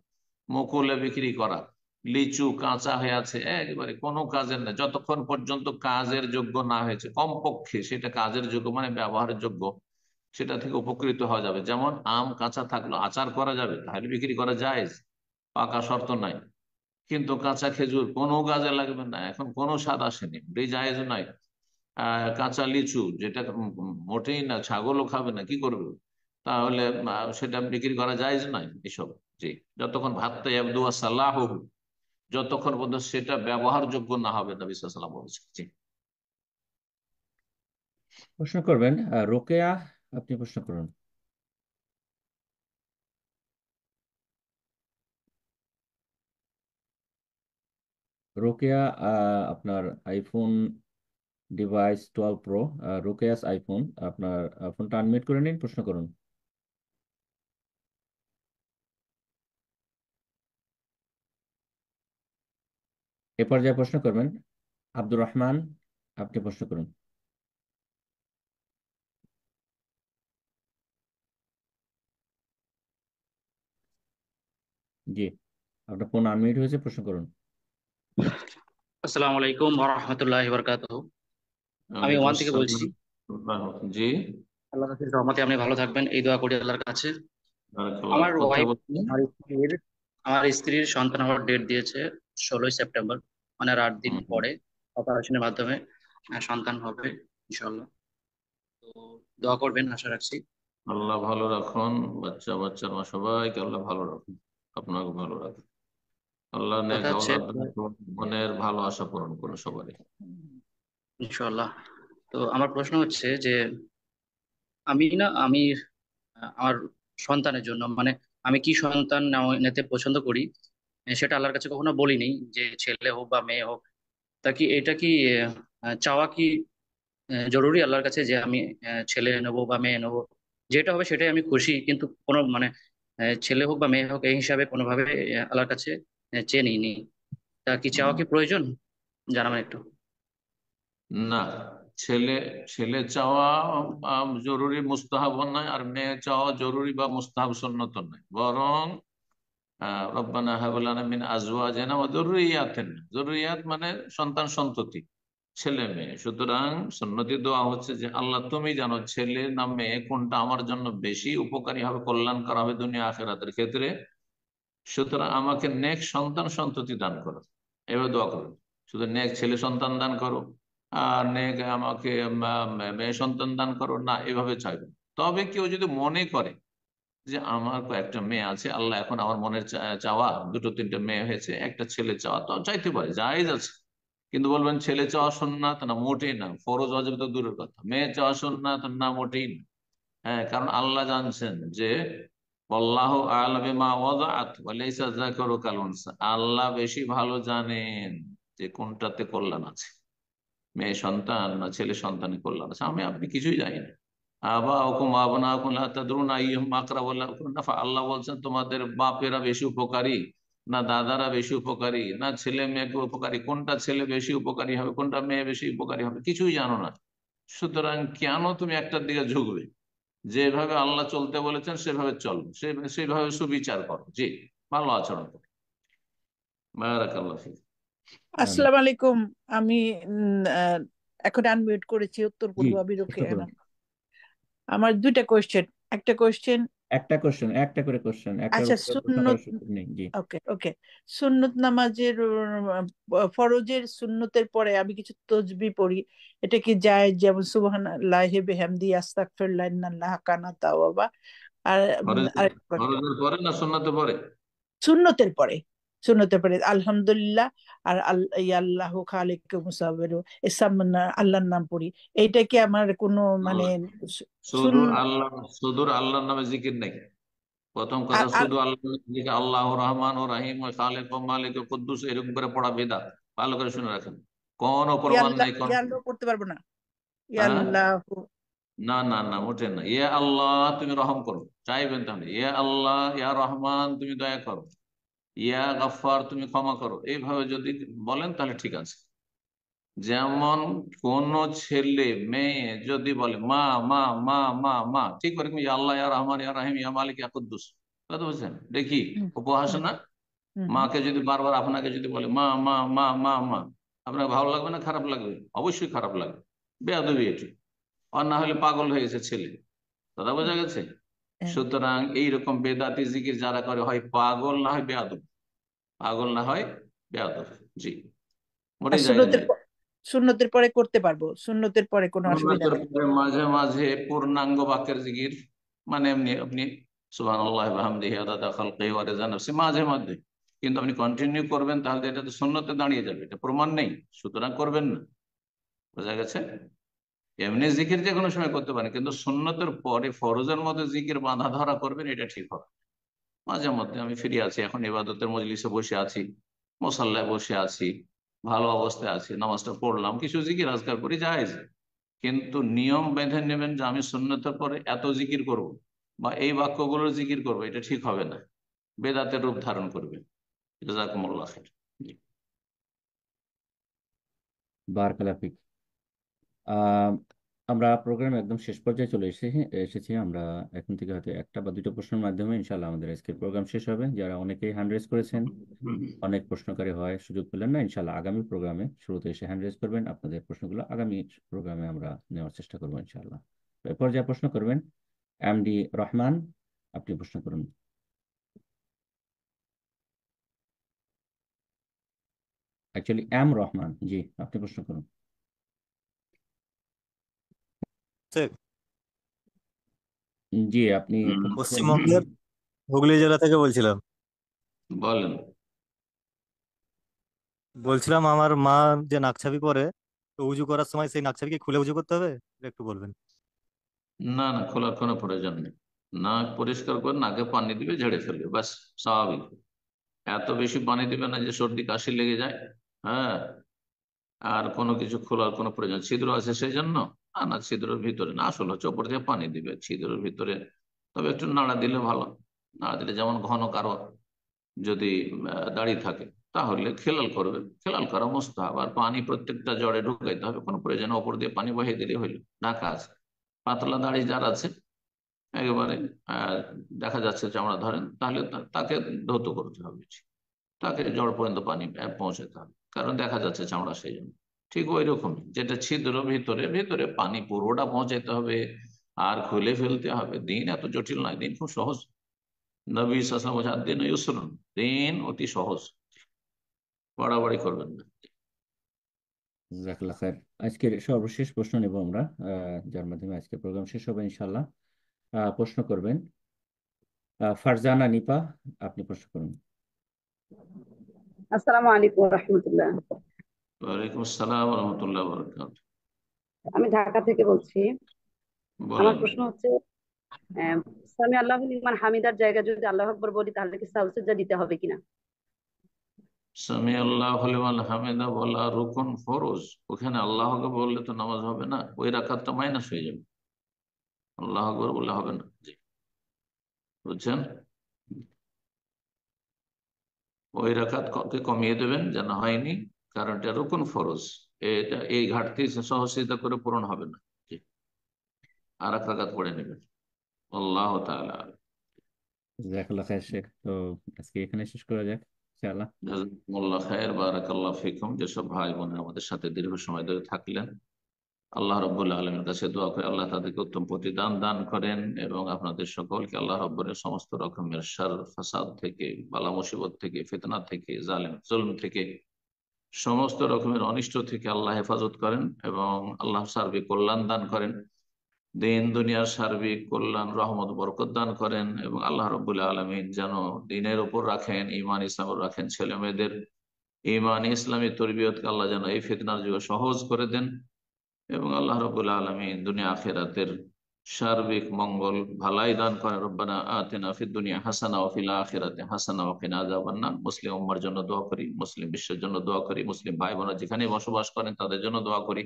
মকুলে বিক্রি করা, লিচু কাঁচা হয়ে আছে একেবারে কোনো কাজের না, যতক্ষণ পর্যন্ত কাজের যোগ্য না হয়েছে, কমপক্ষে সেটা কাজের যোগ্য মানে ব্যবহারের যোগ্য, সেটা থেকে উপকৃত হওয়া যাবে। যেমন আম কাঁচা থাকলো আচার করা যাবে, তাহলে বিক্রি করা যায়, পাকা শর্ত নাই। কিন্তু কাঁচা খেজুর কোনো কাজে লাগবে না, এখন কোনো স্বাদ আসেনি, জায়েজ নয়। কাঁচা লিচু, যেটা মোটেই না, ছাগলও খাবে না, কি করবে, তাহলে সেটা বিক্রি করা জায়েজ নয় এসব। জি, যতক্ষণ ভাতটা ইয়াবদু সালাহু, যতক্ষণ পর্যন্ত সেটা ব্যবহারযোগ্য না হবে, নবী সাল্লাল্লাহু আলাইহি ওয়াসাল্লাম বলেছেন। জি। প্রশ্ন করবেন রোকেয়া, আপনি প্রশ্ন করুন। রোকেয়া আপনার iPhone device 12 pro, Rokeya's iPhone. আপনার ফোনটা আনমিউট করে নিন, প্রশ্ন করুন। এ পর্যায়ে প্রশ্ন করবেন আব্দুর রহমান, আপনি প্রশ্ন করুন। জি, আপনার ফোন আনমিউট হয়েছে, প্রশ্ন করুন। আসসালামু আলাইকুম ওয়া রাহমাতুল্লাহি ওয়া বারাকাতুহু। আমি ওয়ালাইকুম ওমান থেকে আসসালাম। বলছি। জি, আল্লাহর কাছে রহমতে আপনি ভালো থাকবেন, এই দোয়া করি আল্লাহর কাছে। বারাকাল্লাহ। আমার কোথায় ওয়াইফ, বলছেন? আমার স্ত্রীর সন্তান হওয়ার ডেট দিয়েছে 16ই সেপ্টেম্বর, মানে আর 8 দিন পরে অপারেশনের মাধ্যমে সন্তান হবে ইনশাআল্লাহ। তো দোয়া করবেন, আশা রাখছি। আল্লাহ ভালো রাখুন, বাচ্চা বাচ্চার মা সবাইকে আল্লাহ ভালো রাখুন, আপনাকে ভালো রাখুন। আল্লাহ নেক কথা হচ্ছে আওলাদ দান করুন, মনের ভালো আশা পূরণ করুন সবারই। ইনশাআল্লাহ। তো আমার প্রশ্ন হচ্ছে যে আমি আমার সন্তানের জন্য, মানে আমি কি সন্তান নিতে পছন্দ করি, সেটা আল্লাহর কাছে কখনো বলিনি, যে ছেলে হোক বা মেয়ে হোক। তা কি এটা কি চাওয়া কি জরুরি আল্লাহর কাছে, যে আমি ছেলে নেবো বা মেয়ে নেবো, যেটা হবে সেটাই আমি খুশি, কিন্তু কোনো মানে ছেলে হোক বা মেয়ে হোক এই হিসাবে কোনোভাবে আল্লাহর কাছে চেয়ে নিইনি। তা কি চাওয়া কি প্রয়োজন, জানাবেন একটু। না, ছেলে ছেলে চাওয়া জরুরি মুস্তাহাব নয়, আর মেয়ে চাওয়া জরুরি বা মুস্তাহাব সুন্নত নয়, বরং রব্বানা হাব লানা মিন আজওয়াজিনা ওয়া যুররিয়াতিনা, যুররিয়াত মানে সন্তান সন্ততি, ছেলে মেয়ে। সুতরাং সুন্নতি দোয়া হচ্ছে যে আল্লাহ তুমি জানো ছেলে না মেয়ে কোনটা আমার জন্য বেশি উপকারী হবে, কল্যাণকর হবে দুনিয়া আখিরাতের ক্ষেত্রে, সুতরাং আমাকে নেক সন্তান সন্ততি দান করো, এভাবে দোয়া করো। শুধু নেক ছেলে সন্তান দান করো আর নেক আমাকে মেয়ে সন্তান দান করো না, এভাবে চাইবে। তবে কেউ যদি মনে করে যে আমার কয়েকটা মেয়ে আছে, আল্লাহ এখন আমার মনের চাওয়া দুটো তিনটে মেয়ে হয়েছে, একটা ছেলে চাওয়া, তো চাইতে পারে, জায়েজ আছে। কিন্তু বলবেন ছেলে চাওয়া সুন্নাত, না মোটেই না, ফরজ ওয়াজিব তো দূরের কথা, মেয়ে চাওয়া সুন্নাত না, মোটেই না। হ্যাঁ, কারণ আল্লাহ জানছেন যে আল্লাহ আ'লামু বিমা ওয়াদাআত ওয়া লাইসা যাকারু কাল উনসা, আল্লাহ বেশি ভালো জানেন যে কোনটাতে কল্যাণ আছে, মেয়ে সন্তান না ছেলে সন্তানের কল্যাণ আছে, আমি আপনি কিছুই জানি না। আল্লাহ বলছেন তোমাদের বাপেরা বেশি উপকারী না দাদারা বেশি উপকারী না ছেলে মেয়েকে উপকারী, কোনটা ছেলে বেশি উপকারী হবে কোনটা মেয়ে বেশি উপকারী হবে কিছুই জানো না। সুতরাং কেন তুমি একটার দিকে ঝুঁকবে? যেভাবে আল্লাহ চলতে বলেছেন সেভাবে চলো, সেভাবে সুবিচার করো। জি, ভালো আচরণ করো। বারাকাল্লাহ ফিক। আসসালামু আলাইকুম। আমি এখন আনমিউট করেছি, উত্তর জি, পূর্ব আমি প্রশ্ন রোকেয়া করুন। নাম। আমার দুইটা কোয়েশ্চেন। একটা কোয়েশ্চেন, একটা কোশ্চেন, একটা করে কোশ্চেন, একটার আচ্ছা উত্তর প্রশ্ন সুন্নত, করার সুযোগ নেই। জি, ওকে ওকে, সুন্নত নামাজের ফরজের সুন্নতের পরে আমি কিছু তসবিহ পড়ি, এটা কি জায়েজ? যেমন সুবহানাল্লাহি বিহামদি, আস্তাগফিরুল্লাহ, ইন্নাল্লাহা কানা তাওয়াবা। আর আরেকটা প্রশ্ন, ফরজের পরে না সুন্নতের পরে? সুন্নতের পরে, সুন্নতের পরে আলহামদুলিল্লাহ আর আল্লাহু খালিকু মুসাব্বিরু, এসব আল্লাহর নাম পড়ি। এইটা কি আমার কোনো মানে শুধু সুন্নাহ? আল্লাহ, শুধু আল্লাহর নামে জিকির নেই। প্রথম কথা, আর শুধু আল্লাহ জিকির, আল্লাহ রহমান ও রাহিম ও খালেক ও মালিক ও কুদ্দুস এরকম করে পড়া বিদআত। ভালো করে শুনে রাখেন, কোন প্রমাণ ইয়াল্লাহ নেই কোন। ইয়াল্লাহ পড়তে পারবো না? হ্যাঁ, ইয়াল্লাহু, না না না, মোটে না। ইয়া আল্লাহ তুমি রহম করো, চাইবেন তাহলে ইয়া আল্লাহ, ইয়া রহমান তুমি দয়া করো, ইয়া গফফার তুমি ক্ষমা করো, এইভাবে যদি বলেন তাহলে ঠিক আছে। যেমন কোন ছেলে মেয়ে যদি বলে মা মা মা মা মা, ঠিক করে ইয়া আল্লাহ, ইয়া রহমান, ইয়া রাহিম, ইয়া মালিক, ইয়া কুদ্দুস, কথা বলছেন, দেখি উপহাস না। মাকে যদি বারবার আপনাকে যদি বলে মা মা মা মা মা, আপনার ভালো লাগবে না খারাপ লাগবে? অবশ্যই খারাপ লাগবে, বেয়াদবি এটি। আর না হলে পাগল হয়ে গেছে ছেলে, কথা বোঝা গেছে? সুতরাং এইরকম বেদাতি জিকির যারা করে হয় পাগল না হয় বেয়াদব, পাগল না হয় বেয়াদব। জি, আর মোটেই জায়েজ সুন্নতের নাই। সুন্নতের পরে করতে পারবো, সুন্নতের পরে কোনো অসুবিধা সুন্নতের নেই? পরে মাঝে মাঝে পূর্ণাঙ্গ বাক্যের জিকির, মানে এমনি আপনি সুবহানাল্লাহি ওয়া বিহামদিহি আদাদা খালকিহি ওয়া রিদা নাফসিহি মাঝে মধ্যে, কিন্তু আপনি কন্টিনিউ করবেন তাহলে এটা তো সুন্নতে দাঁড়িয়ে যাবে, এটা প্রমাণ নেই, সুতরাং করবেন না। বোঝা গেছে? এমনি জিকির যে কোনো সময় করতে পারেন, কিন্তু সুন্নতের পরে ফরজের মধ্যে জিকির বাঁধা ধরা করবেন, এটা ঠিক হবে। মাঝে মধ্যে আমি ফিরে আছি, এখন ইবাদতের মজলিসে বসে আছি, মুসাল্লায় বসে আছি, ভালো অবস্থায় আছি, নামাজটা পড়লাম, কিছু জিকির আজকার করি, জায়েজ। কিন্তু নিয়ম বেঁধে নেবেন যে আমি সুন্নতের পরে এত জিকির করব বা এই বাক্যগুলোর জিকির করব, এটা ঠিক হবে না, বেদাতের রূপ ধারণ করবে। জাযাকুমুল্লাহ খাইর। জি। বারাকাল্লাহু ফিক। আহ, আমরা প্রোগ্রাম একদম শেষ পর্যায়ে চলে এসেছি আমরা। এখন থেকে হয়তো একটা বা দুটো প্রশ্নের মাধ্যমে ইনশাআল্লাহ আমাদের আজকের প্রোগ্রাম শেষ হবে। যারা অনেকেই হ্যান্ড রেজ করেছেন, অনেক প্রশ্নকারী হয়, সুযোগ পেলেন না, ইনশাআল্লাহ আগামী প্রোগ্রামে শুরুতে এসে হ্যান্ড রেজ করবেন। আপনাদের প্রশ্নগুলো আগামী প্রোগ্রামে আমরা নেওয়ার চেষ্টা করবো ইনশাআল্লাহ। এ পর্যায়ে প্রশ্ন করবেন এমডি রহমান, আপনি প্রশ্ন করুন। অ্যাকচুয়ালি এম রহমান, জি আপনি প্রশ্ন করুন। জি আপনি পশ্চিমবঙ্গের হুগলি জেলা থেকে বলছিলাম। বলেন। বলছিলাম আমার মা যে নাকছাবি পরে, তো উজু করার সময় সেই নাকছাবি কি খুলে উজু করতে হবে, এটা একটু বলবেন। না না, খোলার কোনো প্রয়োজন নেই। নাক পরিষ্কার করে নাকে পানি দিবে, ঝেড়ে ফেলবে, ব্যাস, স্বাভাবিক। এত বেশি পানি দিবে না যে সর্দি কাশি লেগে যায়। হ্যাঁ, আর কোনো কিছু খোলার কোনো প্রয়োজন, ছিদ্র আছে সেই জন্য? না না, ছিদ্রের ভিতরে না, আসলে হচ্ছে ওপর দিয়ে পানি দিবে ছিদ্রের ভিতরে। তবে একটু নাড়া দিলে ভালো। নাড়া দিলে, যেমন ঘন কারো যদি দাড়ি থাকে তাহলে খেলাল করবে, খেলাল করা মুস্তাহাব। আর পানি প্রত্যেকটা জড়ে ঢুকাইতে হবে, কোনো প্রয়োজন, ওপর দিয়ে পানি বহিয়ে দিলে হইল, ঢাকা আছে। পাতলা দাড়ি যার আছে একেবারে দেখা যাচ্ছে চামড়া ধরেন, তাহলে তাকে ধৌত করতে হবে, তাকে জড় পর্যন্ত পানি পৌঁছাতে হবে, কারণ দেখা যাচ্ছে চামড়া, সেই জন্য। ঠিক ওই রকম, যেটা ছিদ্র ভিতরে ভিতরে পানি পুরোটা পৌঁছাইতে হবে আর খুলে ফেলতে হবে। দিন এত জটিল নয়, দিন খুব সহজ। নবী সাল্লাল্লাহু আলাইহি ওয়াসাল্লাম, দিন ইউসরুন, দিন অতি সহজ, বাড়াবাড়ি করবেন না। জাযাকাল্লাহ খায়ের। আজকের সর্বশেষ প্রশ্ন নেব আমরা, যার মাধ্যমে আজকের প্রোগ্রাম শেষ হবে ইনশাআল্লাহ। প্রশ্ন করবেন ফারজানা নিপা, আপনি প্রশ্ন করুন। আসসালামু আলাইকুম রহমতুল্লাহ। ওয়ালাইকুম আসসালাম ওয়া রাহমাতুল্লাহি ওয়া বারাকাতুহু। আমি ঢাকা থেকে বলছি। আমার বলেন। প্রশ্ন হচ্ছে, সামি আল্লাহু লিমান হামিদার জায়গা যদি আল্লাহু আকবার বলি, তাহলে কি সাজদা দিতে হবে কিনা? সামি আল্লাহু লিমান হামিদা বলা রুকুন ফরজ, ওখানে আল্লাহ আকবার বললে তো নামাজ হবে না, ওই রাকাতটা মাইনাস হয়ে যাবে, আল্লাহ আকবার বললে হবে না। জি, বুঝছেন? ওই রাকাত কে কমিয়ে দেবেন, যেন হয়নি, কারণ এটা রুকুন ফরজ। এটা এই ঘাটতি সহজিতা করে পূরণ হবে না। জি, আর এক রাকাত পড়ে নেবেন। আল্লাহ তাআলা আ'লাম। জাযাকাল্লাহ খায়ের শেখ। তো আজকে এখানে শেষ করা যাক ইনশাআল্লাহ। জাযাকুমুল্লাহ খায়ের, বারাকাল্লাহু ফিকুম। যেসব ভাই বোনেরা আমাদের সাথে দীর্ঘ সময় ধরে থাকলেন, আল্লাহ রাব্বুল আলামিনের কাছে দোয়া করে আল্লাহ তাদেরকে উত্তম প্রতিদান দান করেন, এবং আপনাদের সকলকে আল্লাহ রাব্বুল সমস্ত রকমের শার ফাসাদ থেকে, বালা মুসিবত থেকে, ফিতনা থেকে, জালেম জুলম থেকে, সমস্ত রকমের অনিষ্ট থেকে আল্লাহ হেফাজত করেন, এবং আল্লাহ সার্বিক কল্যাণ দান করেন, দিন দুনিয়ার সার্বিক কল্যাণ, রহমত, বরকত দান করেন, এবং আল্লাহ রাব্বুল আলামিন যেন দিনের উপর রাখেন, ঈমান ইসলামের রাখেন, ছেলে মেয়েদের ঈমান ইসলামী তরবিয়তকে আল্লাহ যেন এই ফিতনার যুগে সহজ করে দেন, এবং আল্লাহ রাব্বুল আলামিন দুনিয়া আখিরাতের সার্বিক মঙ্গল ভালাই দান করেন। রব্বানা আতিনা ফিদ দুনিয়া হাসানা ওয়া ফিল আখিরাতি হাসানা ওয়া কিনা আযাবান নার। মুসলিম উম্মার জন্য দোয়া করি, মুসলিম বিশ্বের জন্য দোয়া করি, মুসলিম ভাই বোনেরা যেখানে বসবাস করেন তাদের জন্য দোয়া করি।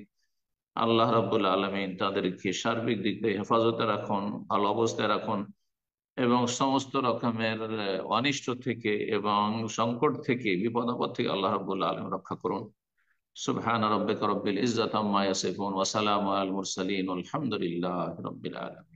আল্লাহ রাব্বুল আলামিন তাদেরকে সার্বিক দিক দিয়ে হেফাজতে রাখুন, ভালো অবস্থায় রাখুন, এবং সমস্ত রকমের অনিষ্ট থেকে এবং সংকট থেকে, বিপদ আপদ থেকে আল্লাহ রাব্বুল আলামিন রক্ষা করুন। সুবহান রাব্বিকা রাব্বিল ইজ্জাতি আম্মা ইয়াসিফুন ওয়া সালামু আলাল মুরসালিন ওয়ালহামদুলিল্লাহি রাব্বিল আলামিন।